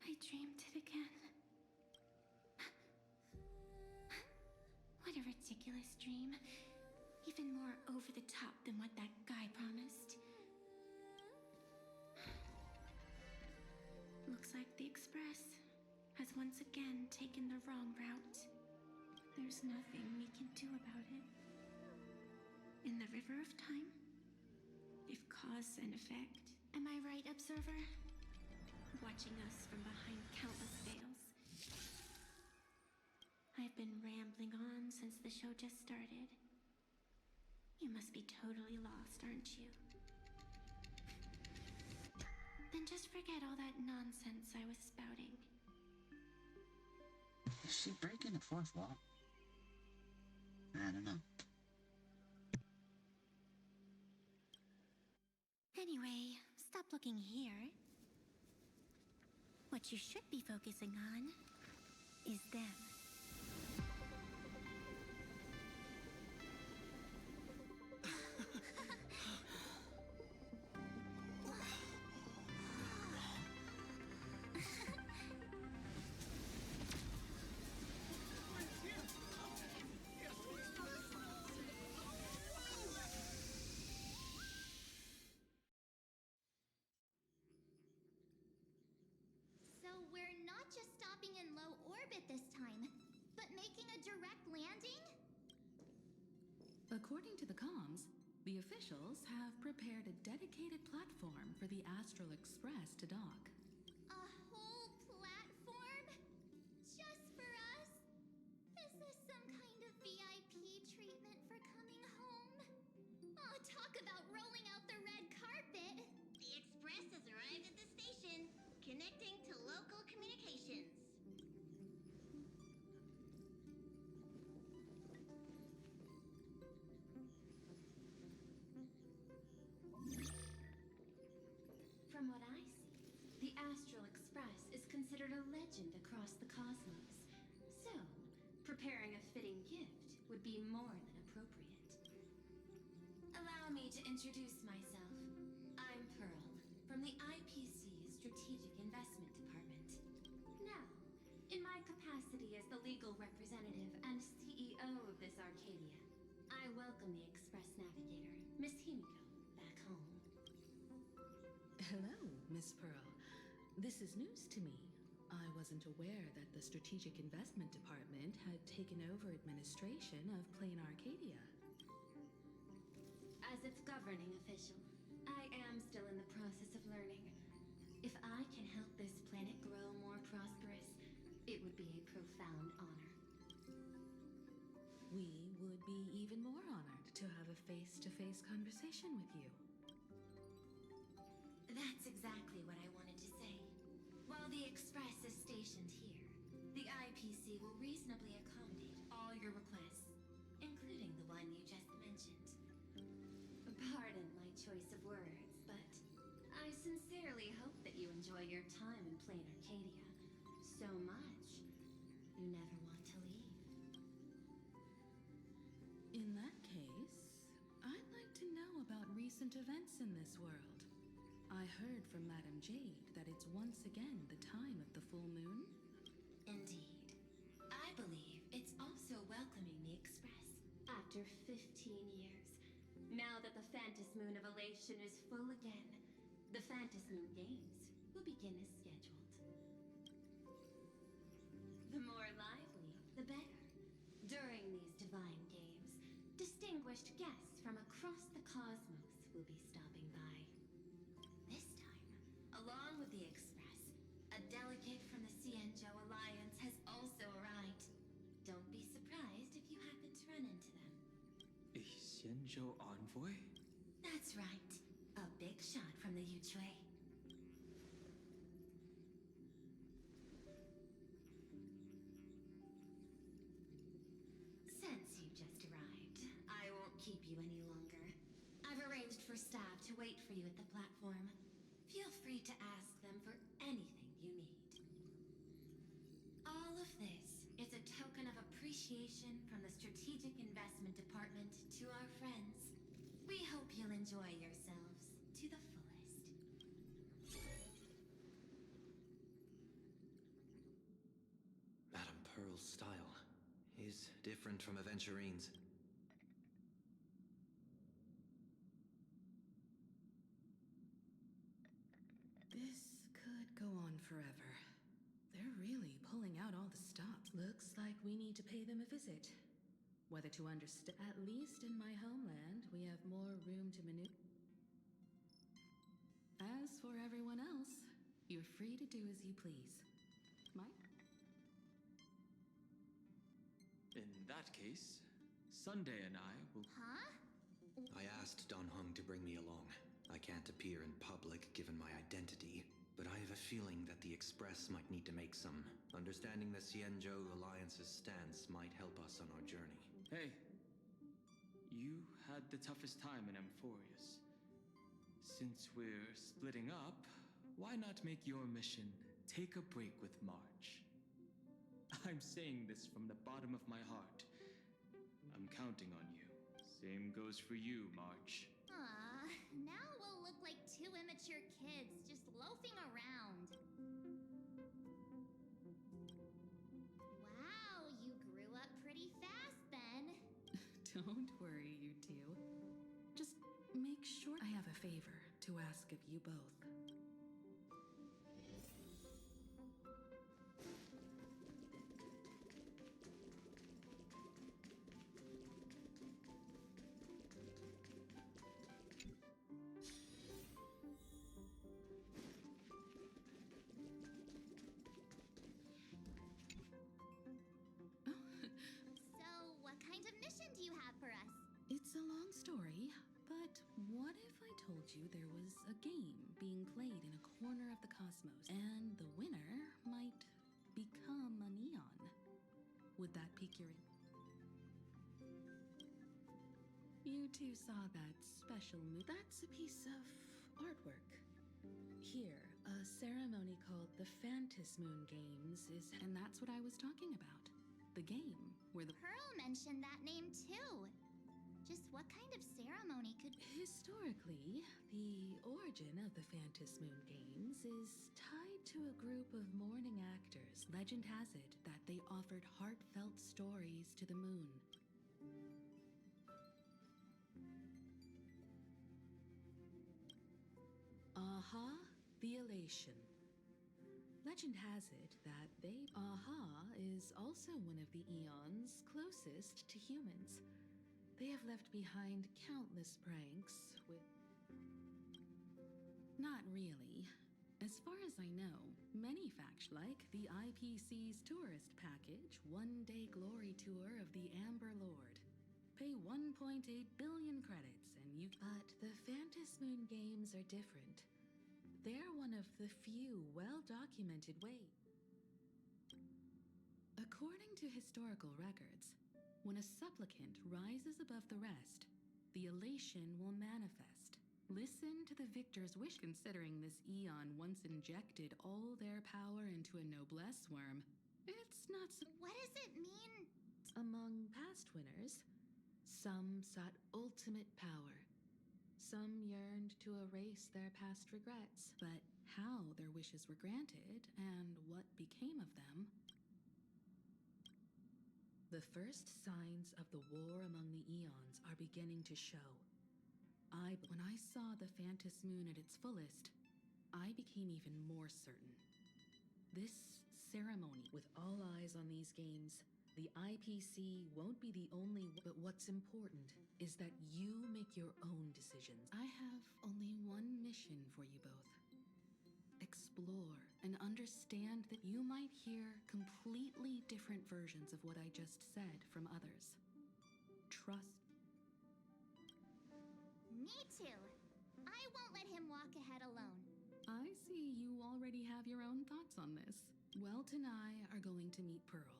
I dreamed it again. What a ridiculous dream. Even more over the top than what that guy promised. Looks like the Express has once again taken the wrong route. There's nothing we can do about it. In the river of time, if cause and effect. Am I right, Observer? Watching us from behind countless veils. I've been rambling on since the show just started. You must be totally lost, aren't you? Then just forget all that nonsense I was spouting. Is she breaking the fourth wall? I don't know. Anyway, stop looking here. What you should be focusing on is them. So we're not just stopping in low orbit this time, but making a direct landing? According to the comms, the officials have prepared a dedicated platform for the Astral Express to dock. cosmos. So, preparing a fitting gift would be more than appropriate. Allow me to introduce myself. I'm Pearl, from the IPC's Strategic Investment Department. Now, in my capacity as the legal representative and CEO of this Arcadia, I welcome the Express Navigator, Miss Himiko, back home. Hello, Miss Pearl. This is news to me. I wasn't aware that the Strategic Investment Department had taken over administration of Plain Arcadia. As its governing official, I am still in the process of learning. If I can help this planet grow more prosperous, it would be a profound honor. We would be even more honored to have a face-to-face conversation with you. That's exactly what I wanted to say. While the Express is stationed here, the IPC will reasonably accommodate all your requests, including the one you just mentioned. Pardon my choice of words, but I sincerely hope that you enjoy your time in Plain Arcadia so much you never want to leave. In that case, I'd like to know about recent events in this world. I heard from Madame Jade that it's once again the time of the full moon. Indeed. I believe it's also welcoming the Express after 15 years. Now that the Phantas Moon of Elation is full again, the Phantas Moon Games will begin as scheduled. The more lively, the better. During these divine games, distinguished guests from across the cosmos will be stopping by. This time, along with the Express, a delegate from the Cienjo Alliance has also arrived. Don't be surprised if you happen to run into them. A Xianzhou envoy? That's right. A big shot from the Yuchui. Since you just arrived, I won't keep you any longer. I've arranged for staff to wait for you at the platform. Feel free to ask them for anything you need. All of this is a token of appreciation from the Strategic Investment Department to our friends. We hope you'll enjoy yourselves to the fullest. Madame Pearl's style is different from Aventurine's. This could go on forever. They're really pulling out all the stops. Looks like we need to pay them a visit. Whether to understand, at least in my homeland, we have more room to maneuver. As for everyone else, you're free to do as you please. Mike? In that case, Sunday and I will. Huh? I asked Don Hung to bring me along. I can't appear in public given my identity, but I have a feeling that the Express might need to make some. Understanding the Cienjo Alliance's stance might help us on our journey. Hey, you had the toughest time in Amphorius. Since we're splitting up, why not make your mission take a break with March? I'm saying this from the bottom of my heart. I'm counting on you. Same goes for you, March. Aw, now we'll look like two immature kids just loafing around. Wow, you grew up pretty fast then. Don't worry, you two. Just make sure I have a favor to ask of you both. So, what kind of mission do you have for us? It's a long story, but what if I told you there was a game being played in a corner of the cosmos, and the winner might become a neon? Would that pique your You two saw that special move. That's a piece of artwork. Here, a ceremony called the Phantas Moon Games is, and that's what I was talking about. The game where the Pearl mentioned that name too. Just what kind of ceremony could... Historically, the origin of the Phantas Moon Games is tied to a group of mourning actors. Legend has it that they offered heartfelt stories to the moon. Aha, the elation. Legend has it that Aha is also one of the eons closest to humans. They have left behind countless pranks with... Not really. As far as I know, many facts like the IPC's tourist package, one-day glory tour of the Amber Lord. Pay 1.8 billion credits and you... But the Phantas Moon Games are different. They're one of the few well-documented ways. According to historical records, when a supplicant rises above the rest, the elation will manifest. Listen to the victor's wish, considering this eon once injected all their power into a noblesse worm. It's not so... What does it mean? Among past winners, some sought ultimate power. Some yearned to erase their past regrets, but how their wishes were granted and what became of them... The first signs of the war among the eons are beginning to show. When I saw the Phantas Moon at its fullest, I became even more certain. This ceremony, with all eyes on these games, the IPC won't be the only one, but what's important is that you make your own decisions. I have only one mission for you both. Explore and understand that you might hear completely different versions of what I just said from others. Trust. Me too. I won't let him walk ahead alone. I see you already have your own thoughts on this. Welt and I are going to meet Pearl.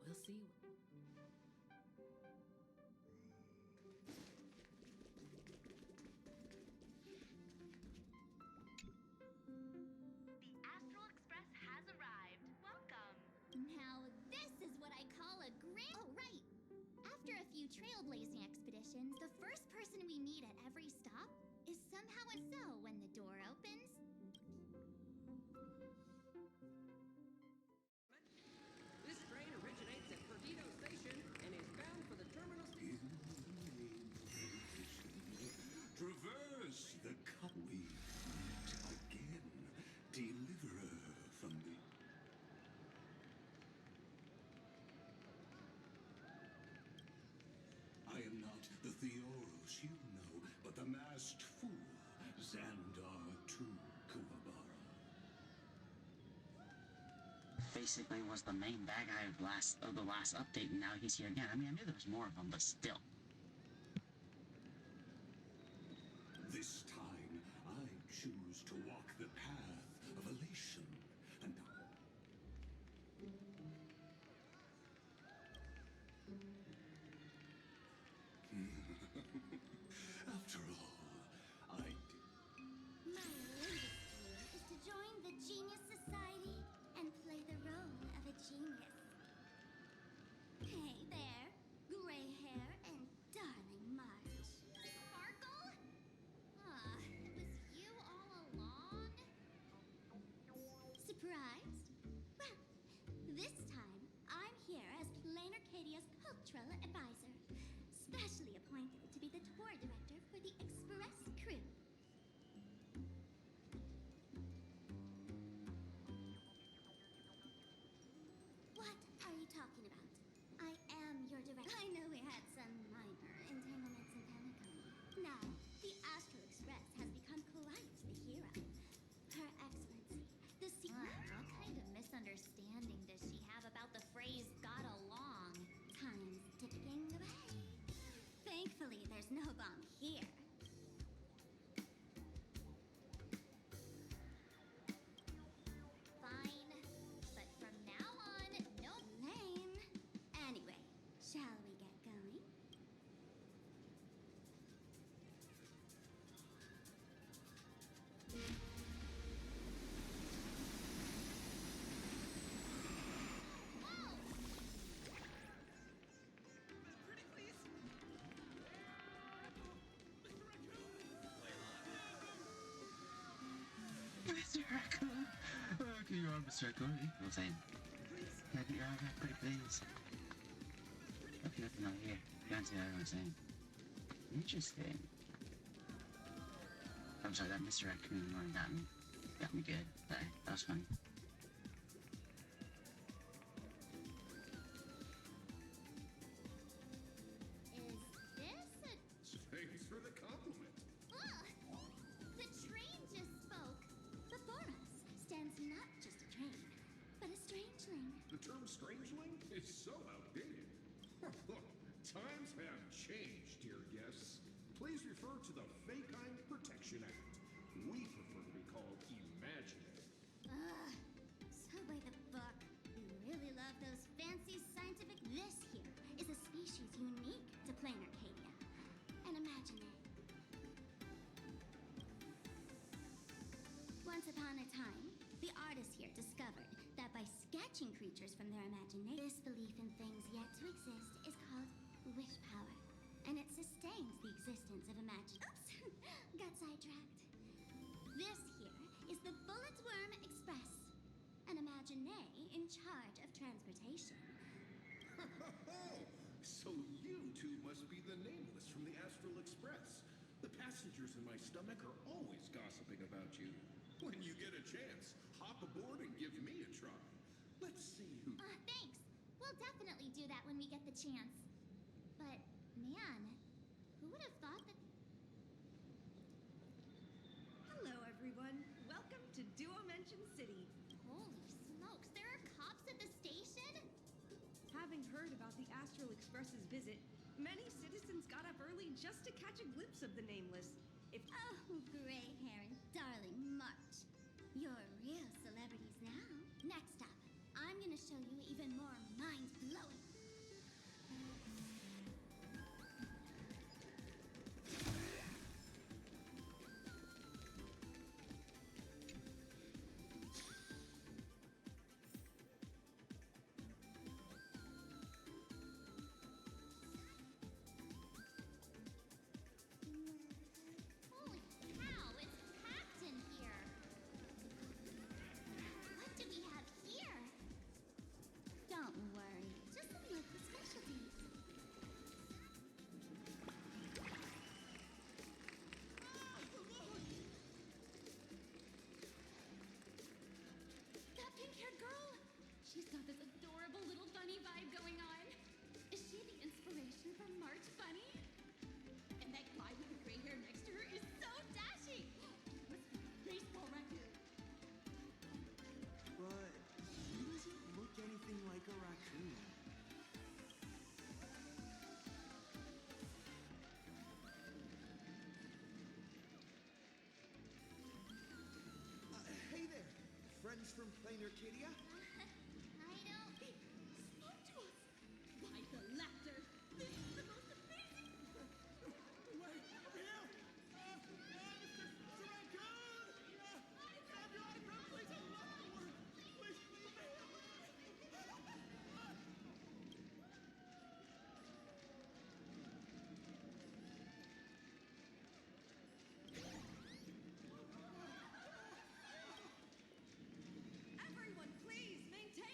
We'll see. Now this is what I call a grand... Oh, right! After a few trailblazing expeditions, the first person we meet at every stop is somehow... And so, when the door opens... This train originates at Perdido Station and is bound for the terminal... Traverse the cup we meet again. Deliverer from the... I am not the Theoros you know, but the masked fool, Xandar Kuvabara. Basically was the main bad guy of the last update, and now he's here again. I mean, I knew there was more of them, but still. This time, I choose to walk the path of elation, and after all, I did. My latest dream is to join the Genius Society and play the role of a genius. Hey there, gray hair and darling March. Sparkle? Ah, it was you all along? Surprised? Well, this time I'm here as Plain Arcadia's cultural advisor, specially appointed to be the tour director for the Express crew. What are you talking about? I am your director. I know we had some minor entanglements in Pelican. Now, the Astral Express has become quite the hero. Her Excellency, the what kind of misunderstanding does she have about the phrase got along? Time's ticking away. Thankfully, there's no bomb here. Fine. But from now on, no blame. Anyway, shall we get going? your arm, Mr. Aguri. I was saying, can I get your autograph, pretty please? Okay, nothing out here. You can't see what I'm saying. Interesting. I'm sorry, that Mr. Raccoon one got me good. Sorry, that was funny. Thanks for the compliment. Ugh! The train just spoke. Before us stands not just a train, but a strangeling. The term strangeling is so outdated. Look, times have changed, dear guests. Please refer to the Fake-Kind Protection Act. We prefer to be called imaginary. Ugh! So by the book, we really love those fancy scientific. This here is a species unique to plain Arcadia. An imaginary. Once upon a time, the artists here discovered that by sketching creatures from their imagination, this belief in things yet to exist is called wish power. And it sustains the existence of Oops! Got sidetracked. This here is the Bullet Worm Express, an imaginary in charge of transportation. So you two must be the nameless from the Astral Express. The passengers in my stomach are always gossiping about you. When you get a chance, hop aboard and give me a try. Let's see who... Thanks. We'll definitely do that when we get the chance. But, man, who would have thought that... Hello, everyone. Welcome to Duo-Mention City. Holy smokes, there are cops at the station? Having heard about the Astral Express's visit, many citizens got up early just to catch a glimpse of the Nameless. Oh, gray hair and darling March. You're real celebrities now. Next up, I'm gonna show you even more mind-blowing. Holy cow, it's packed in here. What do we have here? Don't worry, just some local specialties. That pink-haired girl! She's got this adorable little bunny vibe going on. Is she the inspiration for March Bunny? And that guy with the gray hair next to her is so dashing! Must be a baseball raccoon. But he doesn't look anything like a raccoon. Hey there, friends from Plain Arcadia? I don't... Spoke to us! Why, the laughter! This is the most amazing... Wait, over here! Mr. Raccoon! Grab your autograph, please! I love your work! Please, Everyone, please maintain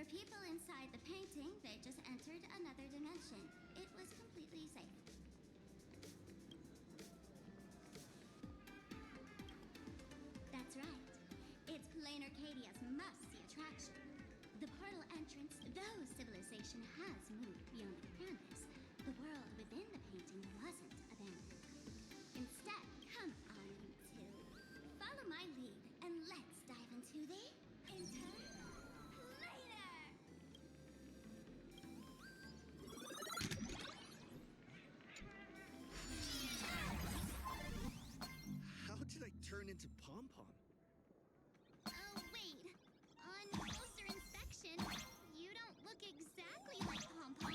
For people inside the painting, they just entered another dimension. It was completely safe. That's right. It's Plain Arcadia's must-see attraction. The portal entrance, though civilization has moved beyond the canvas, the world within the painting wasn't abandoned. Instead, come on, you two. Follow my lead, and let's dive into the Interplanar! How did I turn into Pom Pom? Oh, wait. On closer inspection, you don't look exactly like Pom Pom.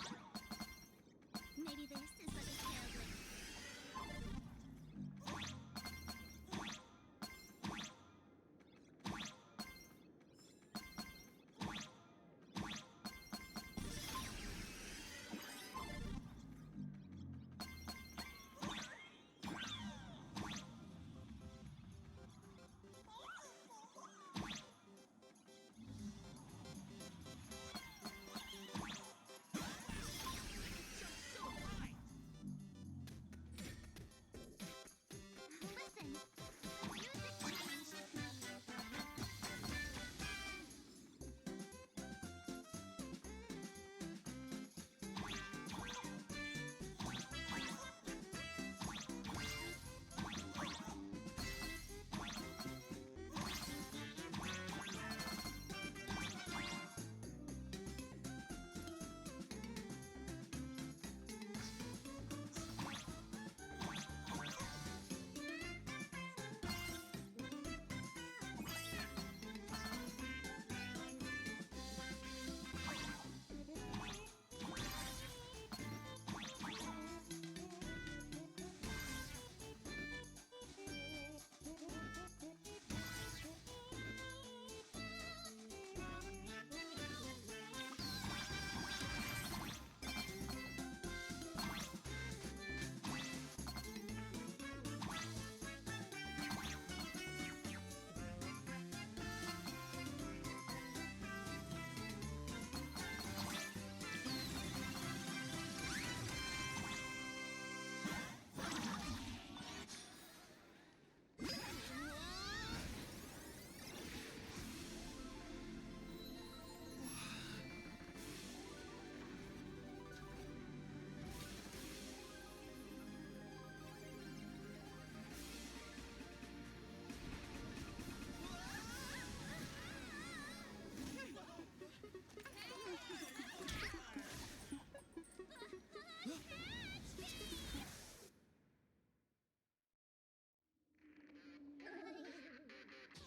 Maybe this is what the tail would. Listen, the music changed me.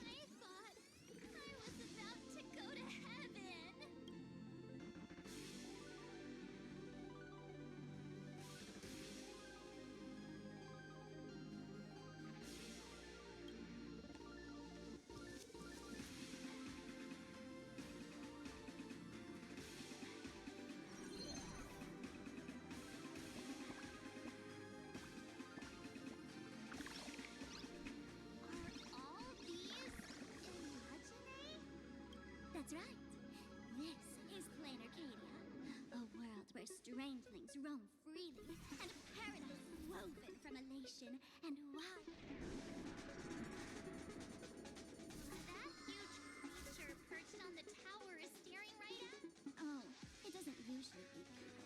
I thought I was about to go to heaven. Are all these imaginary? That's right. This is Plain Arcadia, a world where strangelings roam freely and a paradise woven from elation and wine. That huge creature perched on the tower is staring right at. Oh, it doesn't usually eat people,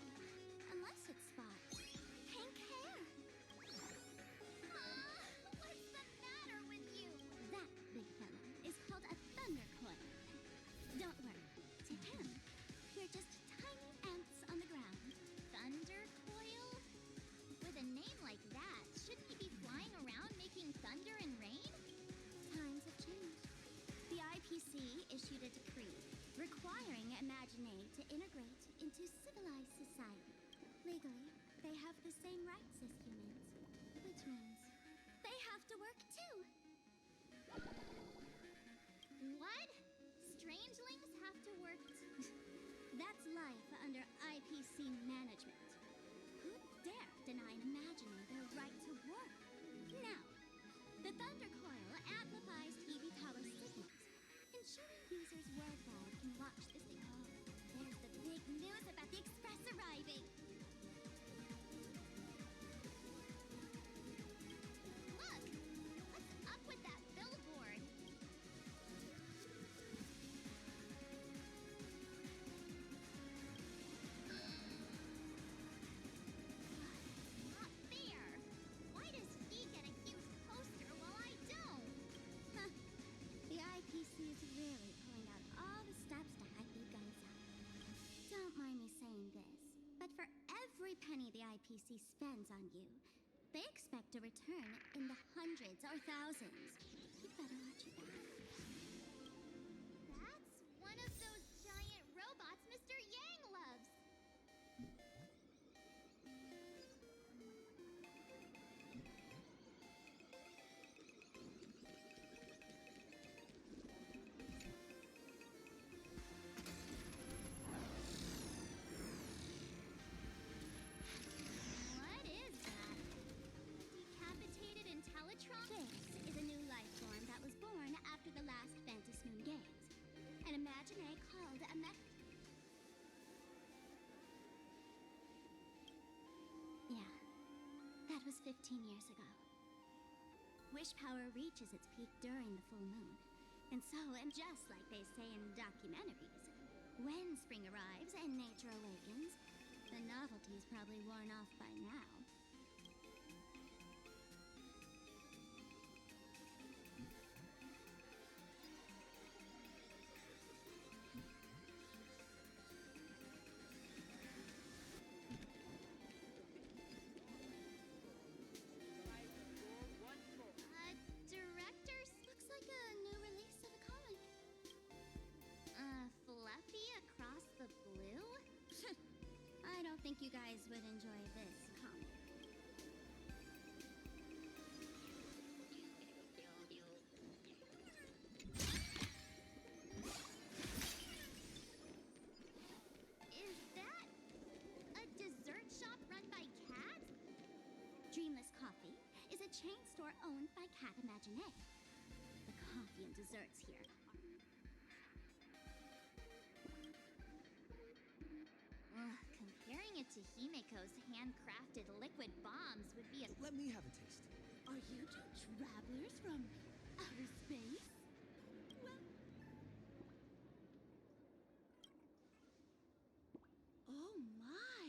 unless it spots pink hair. What's the matter with you? That big fellow is called a thundercoil. Don't worry. To him, we're just tiny ants on the ground. Thundercoil? With a name like that, shouldn't he be flying around making thunder and rain? Times have changed. The IPC issued a decree requiring Imaginate to integrate into civilized society. Legally, they have the same rights as humans, which means they have to work too. What? Strangelings have to work That's life under IPC management. Who'd dare deny an Imaginary their right to work? Now, the Thundercoil amplifies TV tower signals, ensuring users worldwide can watch the signal penny the IPC spends on you, they expect a return in the hundreds or thousands. You better watch your back. That's one of those giant robots Mr. Yang loves. What is that? Decapitated Intellitron? This is a new life form that was born after the last Ventus Moon Games. An imaginary called a Yeah, that was 15 years ago. Wish power reaches its peak during the full moon. And so, and just like they say in documentaries, when spring arrives and nature awakens, the novelty's probably worn off by now. Directors? Looks like a new release of a comic. Fluffy across the blue? I don't think you guys would enjoy this comic. Is that a dessert shop run by cats? Dreamless Coffee is a chain store owned by Cat Imaginae. The coffee and desserts here comparing it to Himiko's handcrafted liquid bombs would be a... Let me have a taste. Are you two travelers from outer space? Well... Oh my!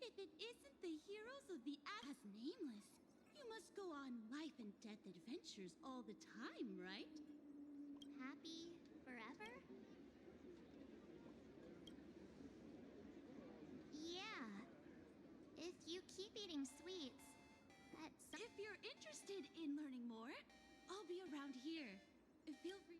If it isn't the heroes of the as nameless, you must go on life and death adventures all the time, right? Happy forever? Yeah. If you keep eating sweets, that's... If you're interested in learning more, I'll be around here. Feel free.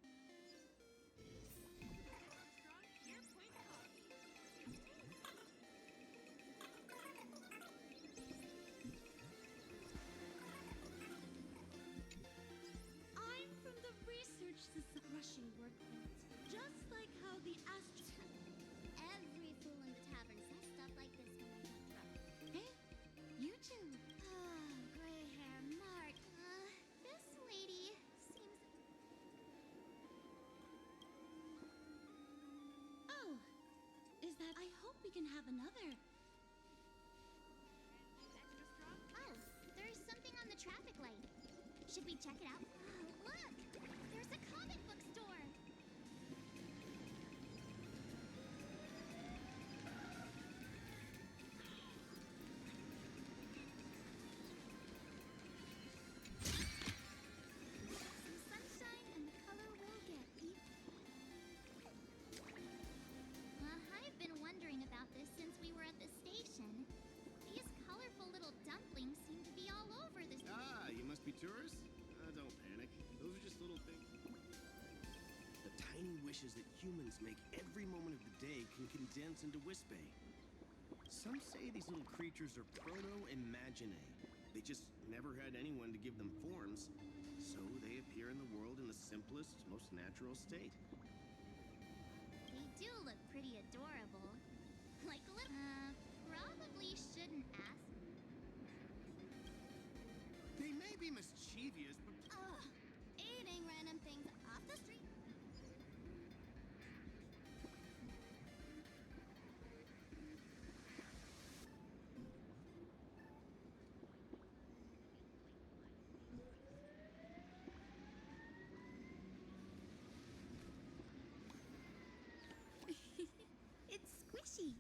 I'm from the research society. Rushing workplace. Just like how the Every fool in the tavern says stuff like this when they get drunk. Hey, you two. Gray hair Mark. This lady seems... Oh, is that... I hope we can have another. Oh, there's something on the traffic light. Should we check it out? Look! There's a comic book store! Some sunshine and the color will get even. I've been wondering about this since we were at the station. These colorful little dumplings seem to be all over this. Ah, you must be tourists? Don't panic. Those are just little things. The tiny wishes that humans make every moment of the day can condense into Wispay. Some say these little creatures are proto-imaginae. They just never had anyone to give them forms, so they appear in the world in the simplest, most natural state. They do look pretty adorable. Like little... probably shouldn't ask. They may be mischievous, but... Eating random things off the street. It's squishy.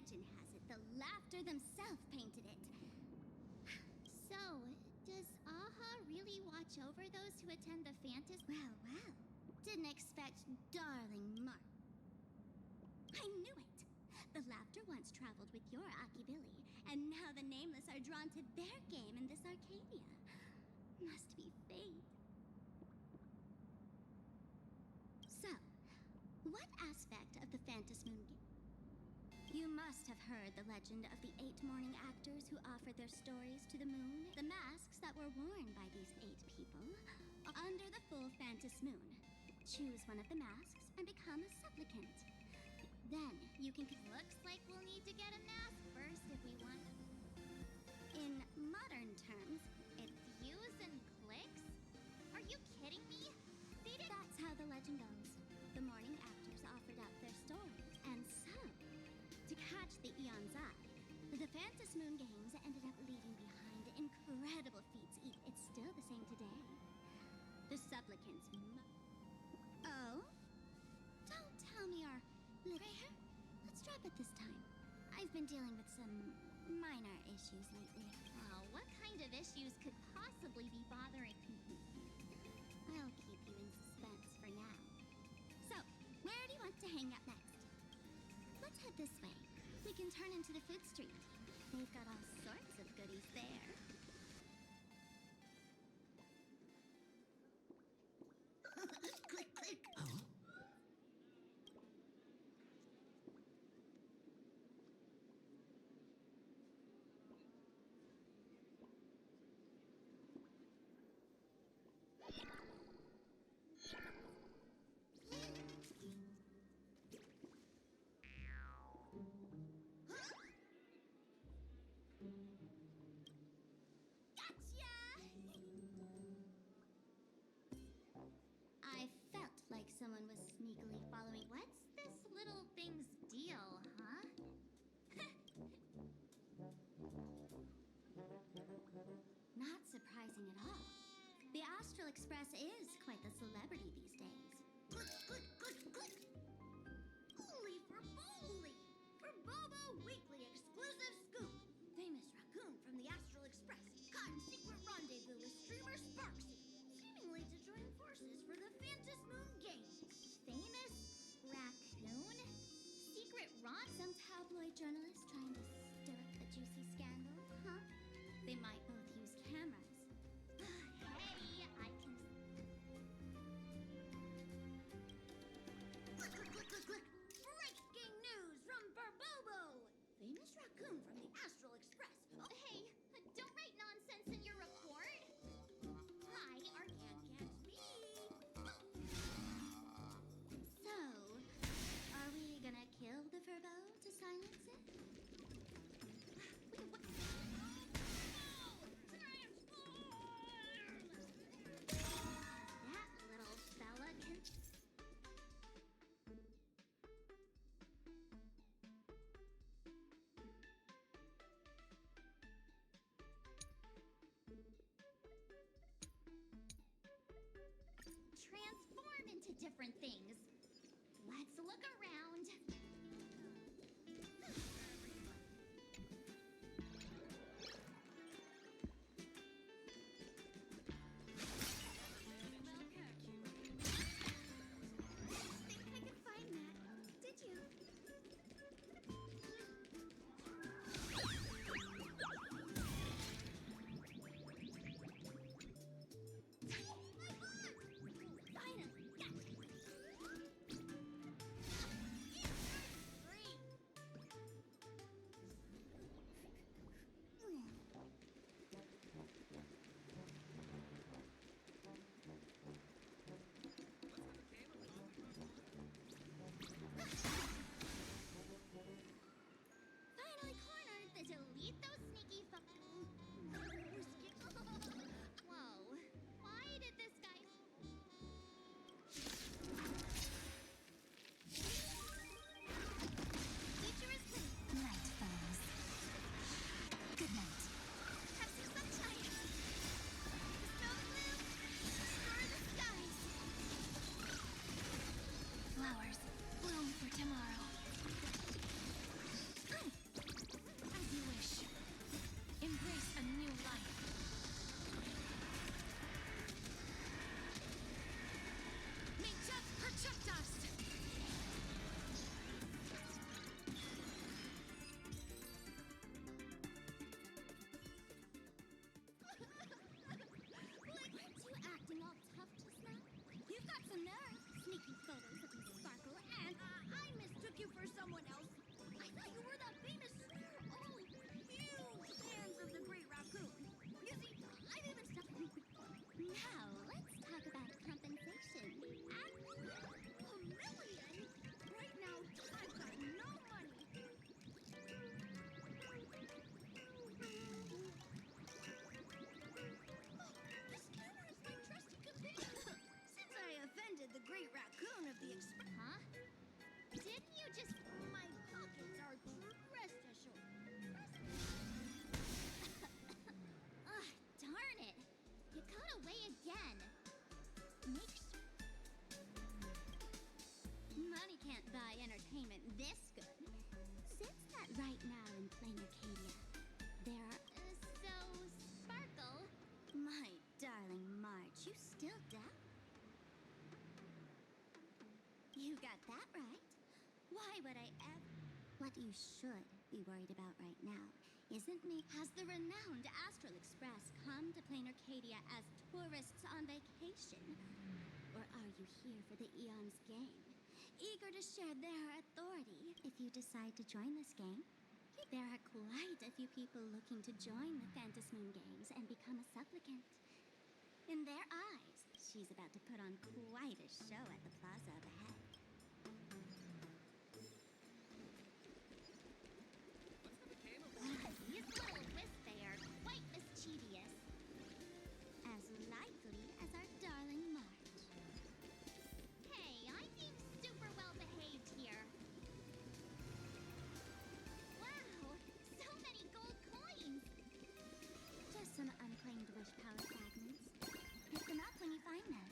legend has it the laughter themselves painted it. So, does Aha really watch over those who attend the Fantas? Well, well. Didn't expect darling Mark. I knew it! The laughter once traveled with your Akibilly, and now the Nameless are drawn to their game in this Arcadia. Must be fate. So, what aspect of the Phantasmoon game? You must have heard the legend of the 8 morning actors who offered their stories to the moon. The masks that were worn by these 8 people under the full Phantasmoon. Choose one of the masks and become a supplicant. Then you can... Looks like we'll need to get a mask first if we want... In modern terms, it's views and clicks? Are you kidding me? That's how the legend goes. The morning actors offered up their stories, and so, to catch the Eon's Eye, the Phantasmoon Games ended up leaving behind incredible feats. It's still the same today. The supplicants Oh? Don't tell me our... Right here? Let's drop it this time. I've been dealing with some minor issues lately. Oh, what kind of issues could possibly be bothering me? I'll keep you in suspense for now. So, where do you want to hang out next? Let's head this way. We can turn into the food street. They've got all sorts of goodies there. Click, click. I felt like someone was sneakily following. What's this little thing's deal, huh? Not surprising at all. The Astral Express is quite the celebrity these days. Click, click, click, click. Holy for Bowley! For Bobo Weekly exclusive scoop. Famous raccoon from the Astral Express caught in secret rendezvous with streamer Sparksy, seemingly to join forces for the Phantasmoon Games. Famous raccoon? Secret Ron? Some tabloid journalist trying to stir up a juicy scandal, huh? They might both use cameras. Hey, I can... Click, click, click, click, click. Breaking news from Burbobo! Famous raccoon from the Astral Express. Oh, hey, don't write nonsense in your report. Hi, our Can't be. So, are we gonna kill the Furbo to silence it? Wait, what? That little fella can... transform into different things. Let's look around. Think I could find that? Did you? Finally, got you. You got that right. Why would I ever? What you should be worried about right now isn't me. Has the renowned Astral Express come to Plain Arcadia as tourists on vacation? Or are you here for the Eon's game, eager to share their authority? If you decide to join this game, there are quite a few people looking to join the Phantasmoon Games and become a supplicant. In their eyes, she's about to put on quite a show at the plaza up ahead. These little Wispay are quite mischievous. As likely as our darling March. Hey, I'm being super well behaved here. Wow, so many gold coins! Just some unclaimed wish power fragments. Pick them up when you find them.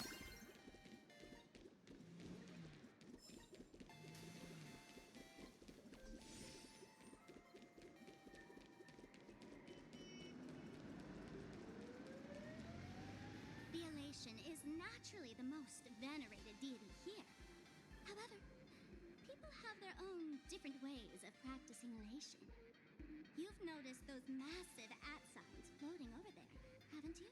The Elation is naturally the most venerated deity here. However, people have their own different ways of practicing elation. You've noticed those massive signs floating over there, haven't you?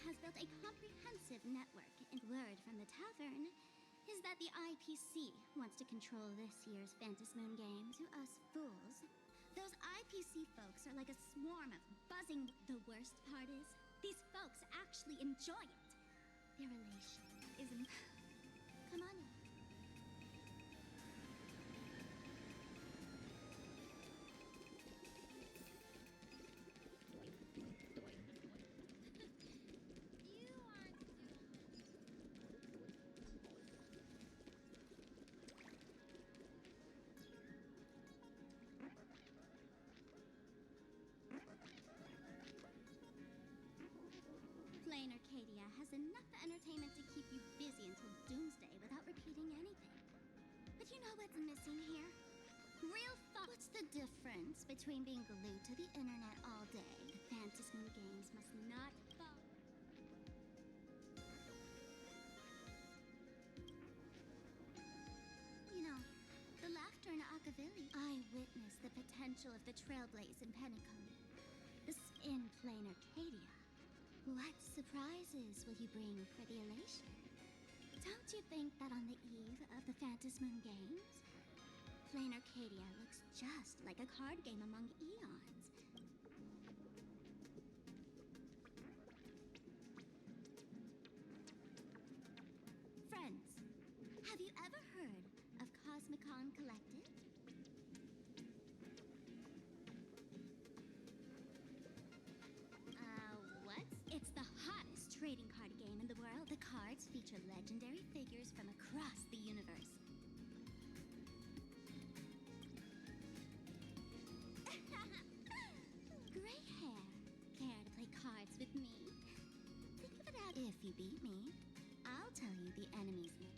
Has built a comprehensive network, and word from the tavern is that the IPC wants to control this year's Phantasmoon game. To us fools, those IPC folks are like a swarm of buzzing. The worst part is, these folks actually enjoy it. Their relation is Come on in. Plain Arcadia has enough entertainment to keep you busy until doomsday without repeating anything. But you know what's missing here? Real fun. What's the difference between being glued to the internet all day? The Phantasmoon Games must not fall. You know, the laughter in Akavili. I witnessed the potential of the Trailblaze in Penacony. The in Plain Arcadia. What surprises will you bring for the Elation? Don't you think that on the eve of the Phantasmoon Games, Plain Arcadia looks just like a card game among eons? Friends, have you ever heard of Cosmicon Collective? It's the hottest trading card game in the world. The cards feature legendary figures from across the universe. Gray hair. Care to play cards with me? Think of it out. If you beat me, I'll tell you the enemy's name.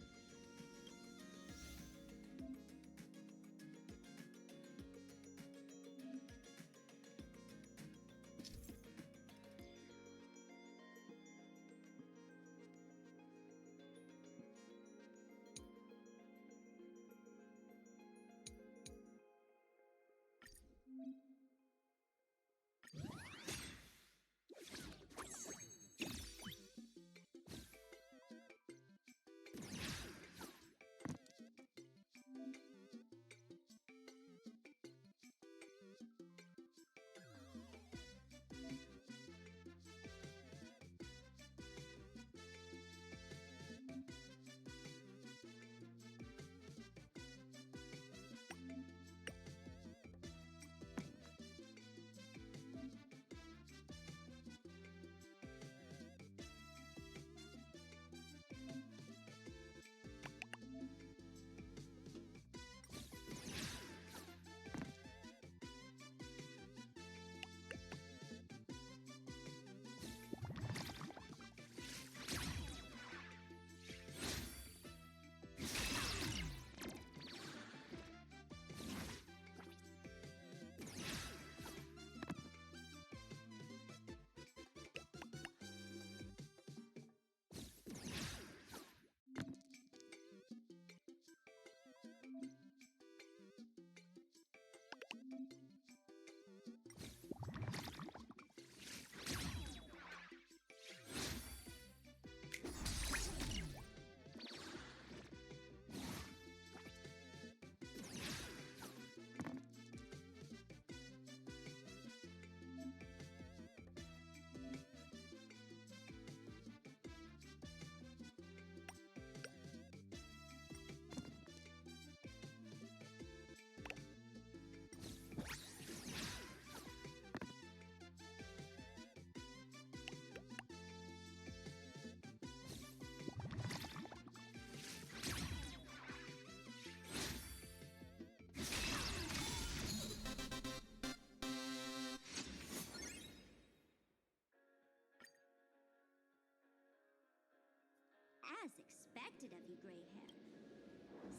expected of you, gray hair.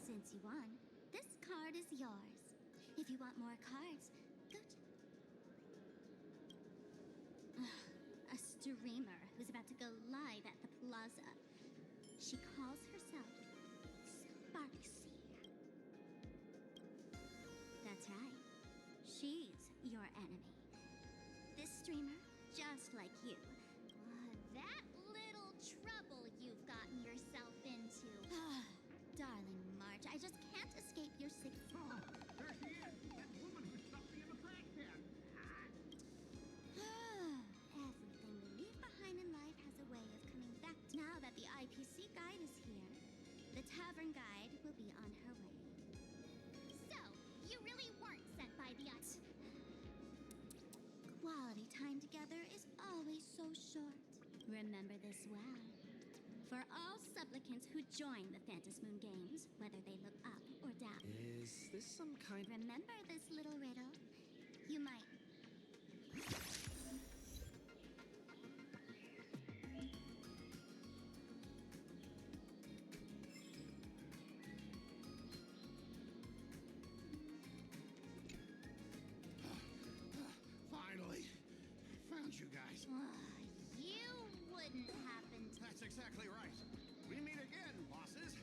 Since you won, this card is yours. If you want more cards, go to... A streamer who's about to go live at the plaza. She calls herself Sparksy. That's right. She's your enemy. This streamer, just like you. That little trouble you've gotten yourself into. Darling March, I just can't escape your sick... There she is! That woman who stuffed me in the trash can! Everything we leave behind in life has a way of coming back. Now that the IPC guide is here, the tavern guide will be on her way. So, you really weren't sent by the Quality time together is always so short. Remember this well. For all supplicants who join the Phantasmoon Games, whether they look up or down. Is this some kind... Remember this little riddle? You might... Finally! Found you guys. You wouldn't happen to... That's exactly right. We meet again, bosses.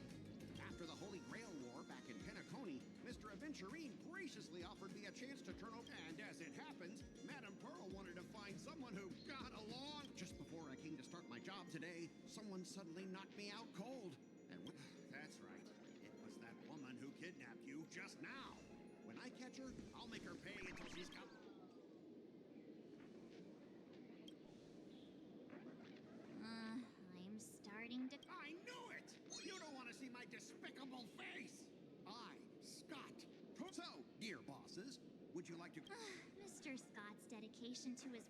After the Holy Grail War back in Penacony, Mr. Aventurine graciously offered me a chance to turn over. And as it happens, Madame Pearl wanted to find someone who got along. Just before I came to start my job today, someone suddenly knocked me out cold. And that's right. It was that woman who kidnapped you just now. When I catch her, I'll make her pay until she's come. I'm starting to... I knew it! You don't want to see my despicable face! I, Scott. So, dear bosses, would you like to... Mr. Scott's dedication to his...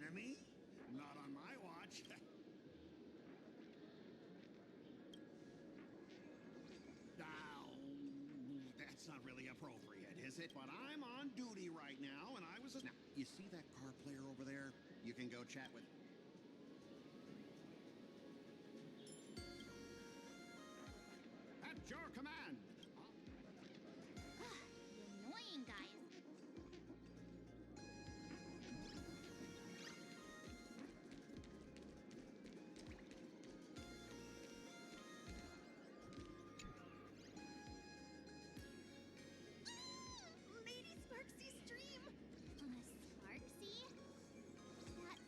Enemy? Not on my watch. Now, that's not really appropriate, is it? But I'm on duty right now, and I was... Now, you see that car player over there? You can go chat with... At your command! You annoying guys. Lady Sparksy's dream! Sparksy? That...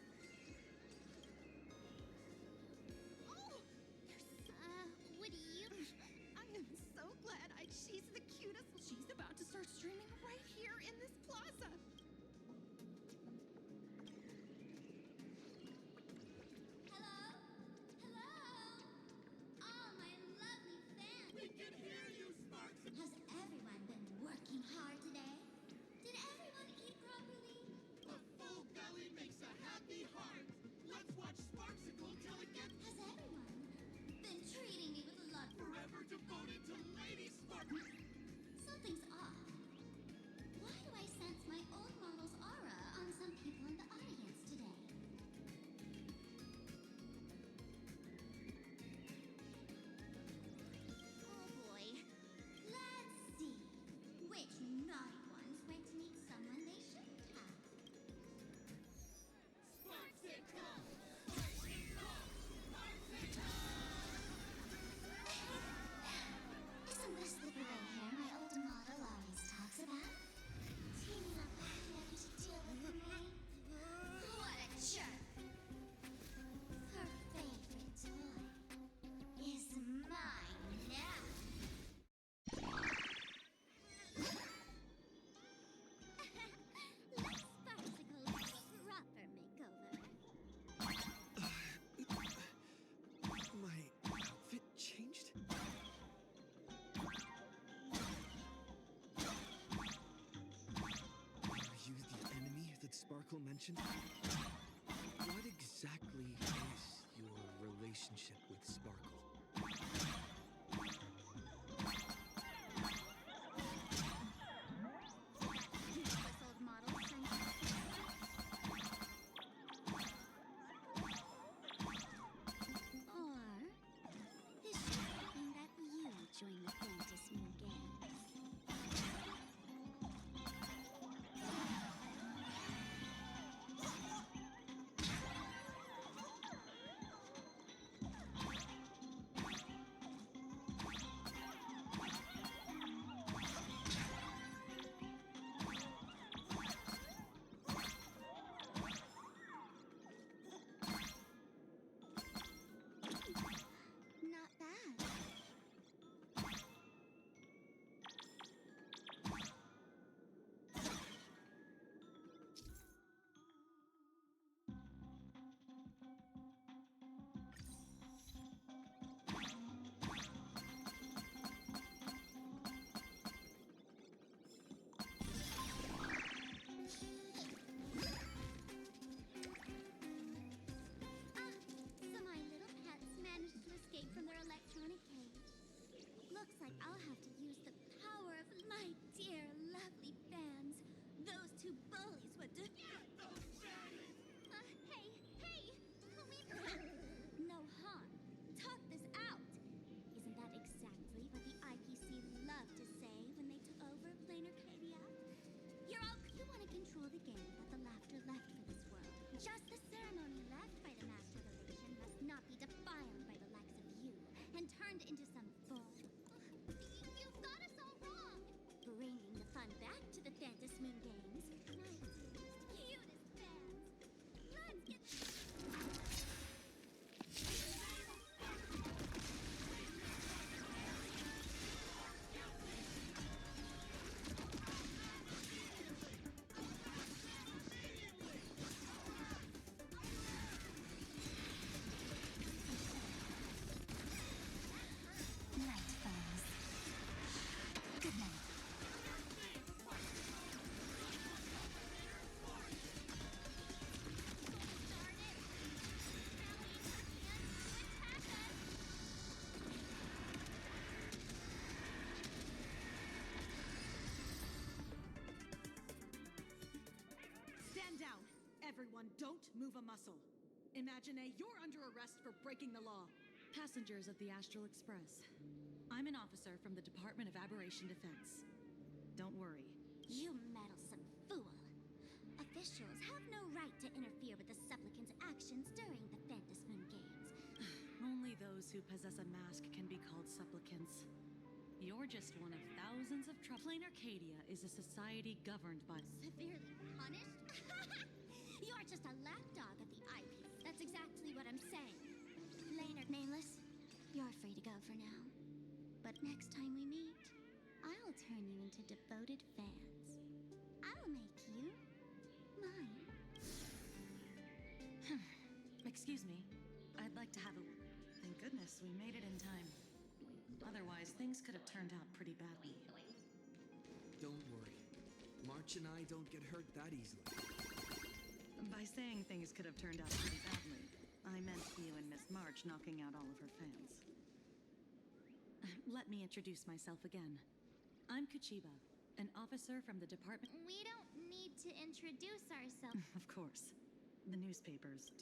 Oh! Would you... I am so glad she's the cutest. She's about to start streaming right here in this plaza. Hello? Hello? All my lovely fans. We can hear you, Sparks! Has everyone been working hard today? Did everyone eat properly? A full belly makes a happy heart. Let's watch Sparksicle till it gets Has everyone been treating me with love? forever devoted to Lady Spark. Something's off. Why do I sense my old model's aura on some people in the audience today? Oh boy. Let's see. Which naughty ones went to meet someone they shouldn't have? Sparksicle! Isn't this the gray hair my old model always talks about? Teaming up with Becky to deal with me? What a jerk! Her favorite toy is mine now. Let's Sparksicle a proper makeover. My outfit changed? Are you the enemy that Sparkle mentioned? What exactly is your relationship with Sparkle? This old model sent like I'll have to use the power of my dear, lovely fans. Those two bullies would Hey, no harm. Talk this out. Isn't that exactly what the IPC loved to say when they took over Planar Cadia? You want to control the game that the laughter left for this world. Just the ceremony left by the Master Relation must not be defiled by the likes of you and turned into some bull. You've got us all wrong. Bringing the fun back to the Phantom Moon Games. My dearest, cutest fans. Let's get... Night falls. Good night. Stand down. Everyone, don't move a muscle. Imagine you're under arrest for breaking the law. Passengers of the Astral Express. I'm an officer from the Department of Aberration Defense. Don't worry. You meddlesome fool. Officials have no right to interfere with the supplicants' actions during the Phantom Moon Games. Only those who possess a mask can be called supplicants. You're just one of thousands of Planar Cadia is a society governed by... Severely punished? You're just a lapdog of the eyepiece. That's exactly what I'm saying. Planar Nameless, you're free to go for now. But next time we meet, I'll turn you into devoted fans. I'll make you mine. Excuse me. I'd like to have a... Thank goodness we made it in time. Otherwise, things could have turned out pretty badly. Don't worry. March and I don't get hurt that easily. By saying things could have turned out pretty badly, I meant you and Miss March knocking out all of her fans. Let me introduce myself again. I'm Kuchiba, an officer from the department... We don't need to introduce ourselves. Of course. The newspapers,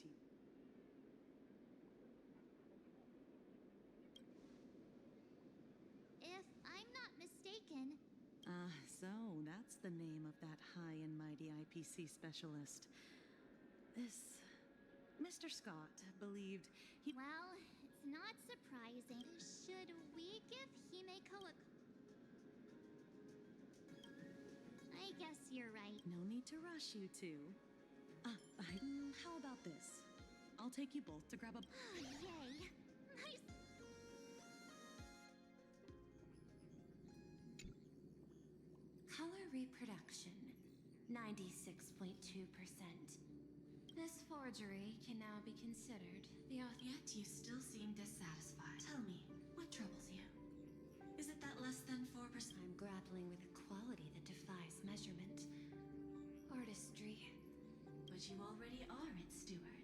If I'm not mistaken... So that's the name of that high and mighty IPC specialist. This... Mr. Scott believed he... Well, it's not surprising. Should we give Himeko a... I guess you're right. No need to rush, you two. How about this? I'll take you both to grab a... Yay! Nice! Color reproduction, 96.2%. This forgery can now be considered the author. Yet you still seem dissatisfied. Tell me, what troubles you? Is it that less than 4%? I'm grappling with a quality that defies measurement. Artistry. But you already are its steward.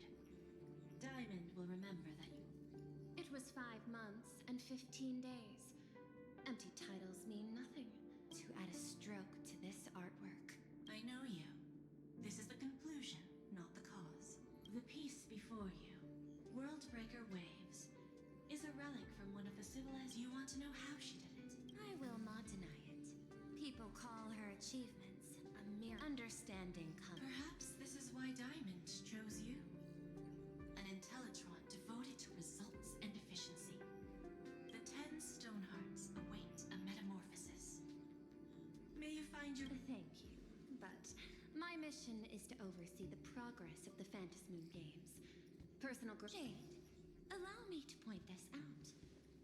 Diamond will remember that you... It was 5 months and 15 days. Empty titles mean nothing. To add a stroke to this artwork. I know you. This is the conclusion, not the cause. The piece before you, Worldbreaker Waves, is a relic from one of the civilized... You want to know how she did it? I will not deny it. People call her achievements a mere understanding color. Perhaps this is why Diamond chose you. An Intellitron devoted to results and efficiency. The 10 Stonehearts await a metamorphosis. May you find your... Thank you, but my mission is to oversee the progress of the Phantom Moon Games. Personal Jade, allow me to point this out.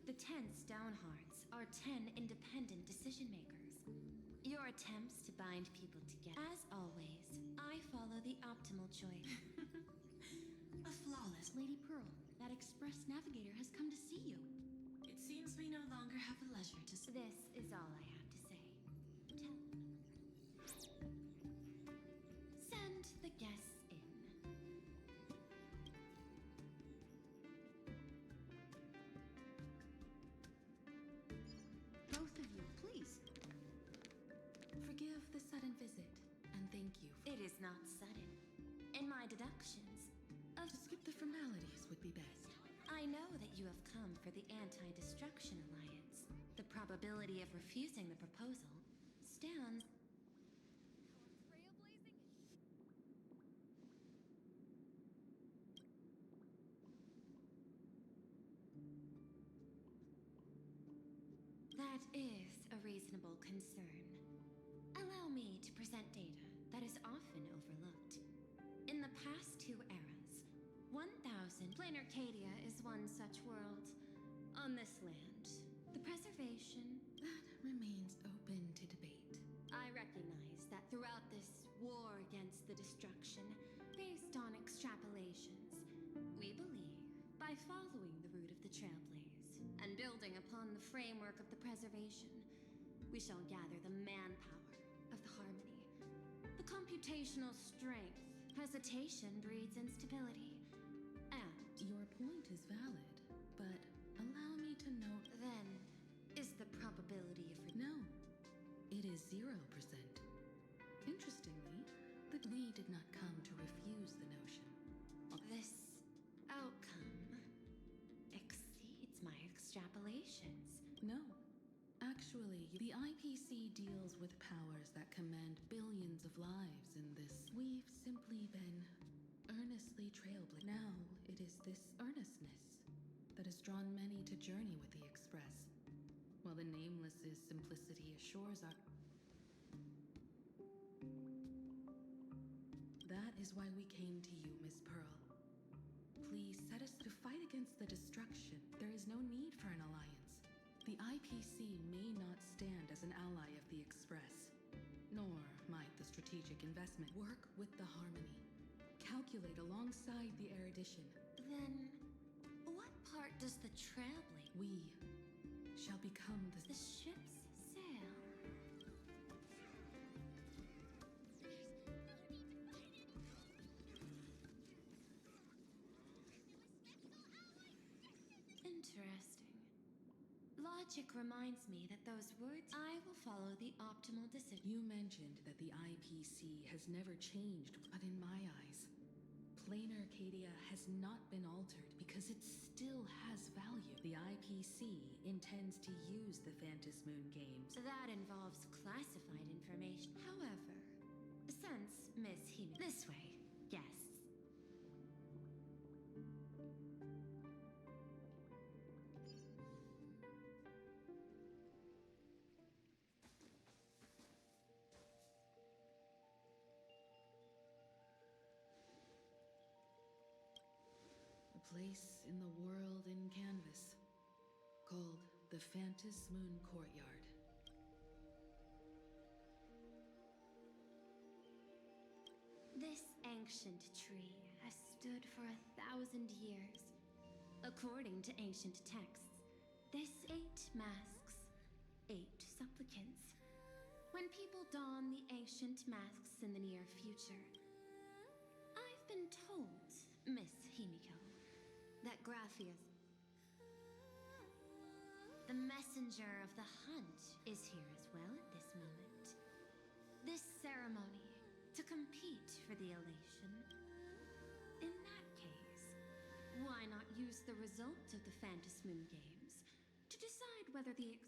The 10 Stonehearts are 10 independent decision makers. Your attempts to bind people together. As always, I follow the optimal choice. A flawless... Lady Pearl, that Express Navigator has come to see you. It seems we no longer have the leisure to... This is all I have to say. Send the guests in. Forgive the sudden visit, and thank you for... It is not sudden. In my deductions, To skip the formalities would be best. I know that you have come for the Anti-Destruction Alliance. The probability of refusing the proposal stands. That is a reasonable concern. Allow me to present data that is often overlooked. In the past two eras, 1,000 Plain Arcadia is one such world. On this land, the preservation... That remains open to debate. I recognize that throughout this war against the destruction, based on extrapolations, we believe, by following the route of the Trailblaze and building upon the framework of the preservation, we shall gather the manpower of the Harmony. The computational strength. Hesitation breeds instability. And Your point is valid, but allow me to note... then, is the probability of... No, it is 0%. Interestingly, we did not come to refuse the notion. This outcome exceeds my extrapolations. No. Actually, the IPC deals with powers that command billions of lives in this. We've simply been earnestly trailblazing. Now, it is this earnestness that has drawn many to journey with the Express, while the Nameless's simplicity assures our... That is why we came to you, Miss Pearl. Please set us to fight against the destruction. There is no need for an alliance. The IPC may not stand as an ally of the Express, nor might the strategic investment work with the Harmony. Calculate alongside the erudition. Then, what part does the Trailblaze... We shall become the ship's sail? Interesting. Logic reminds me that those words... I will follow the optimal decision. You mentioned that the IPC has never changed, but in my eyes, Plain Arcadia has not been altered because it still has value. The IPC intends to use the Phantasmoon games. That involves classified information. However, since Miss Hime... This way, guests. A place in the world in canvas, called the Phantasmoon Courtyard. This ancient tree has stood for 1,000 years. According to ancient texts, this 8 masks 8 supplicants. When people don the ancient masks in the near future, I've been told, Miss Himiko, that Graphius, the messenger of the hunt, is here as well at this moment. This ceremony, to compete for the elation. In that case, why not use the result of the Phantasmoon games to decide whether the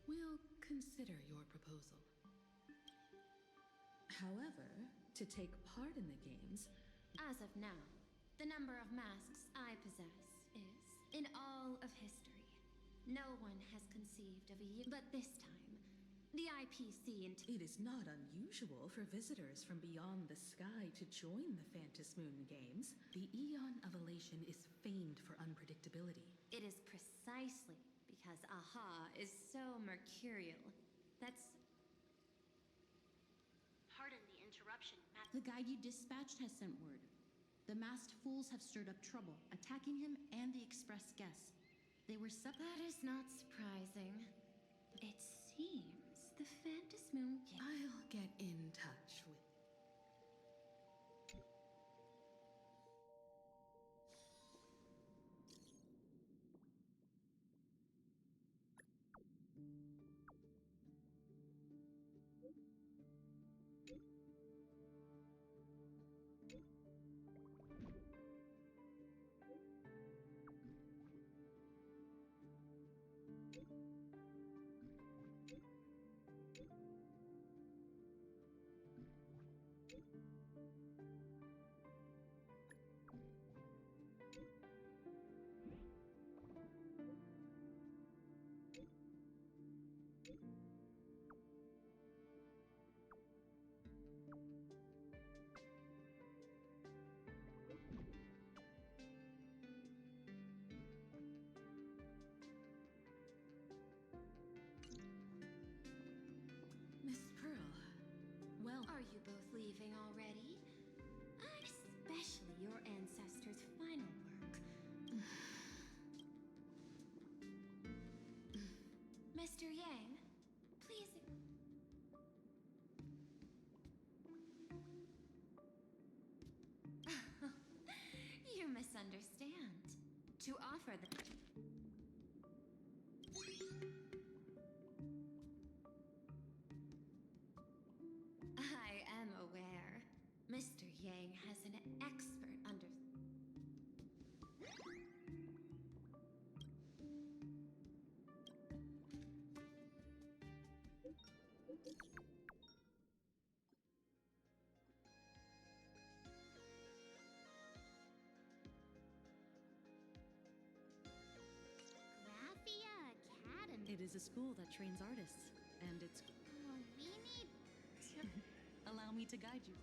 We'll consider your proposal. However, to take part in the games... As of now, the number of masks I possess is, in all of history, no one has conceived of a year. But this time, the IPC It is not unusual for visitors from beyond the sky to join the Phantasmoon games. The Eon of Elation is famed for unpredictability. It is precisely because Aha is so mercurial. That's... Pardon the interruption, The guide you dispatched has sent word. The masked fools have stirred up trouble, attacking him and the express guests. They were That is not surprising. It seems the Phantasmoon game... I'll get in touch with... To offer the... I am aware. Mr. Yang has an expert under... Raffia Academy. It is a school that trains artists, and it's... Well, we need to... Allow me to guide you.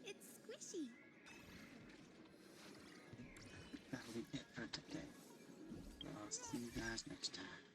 It's squishy. That'll be it for today. I'll see you guys next time.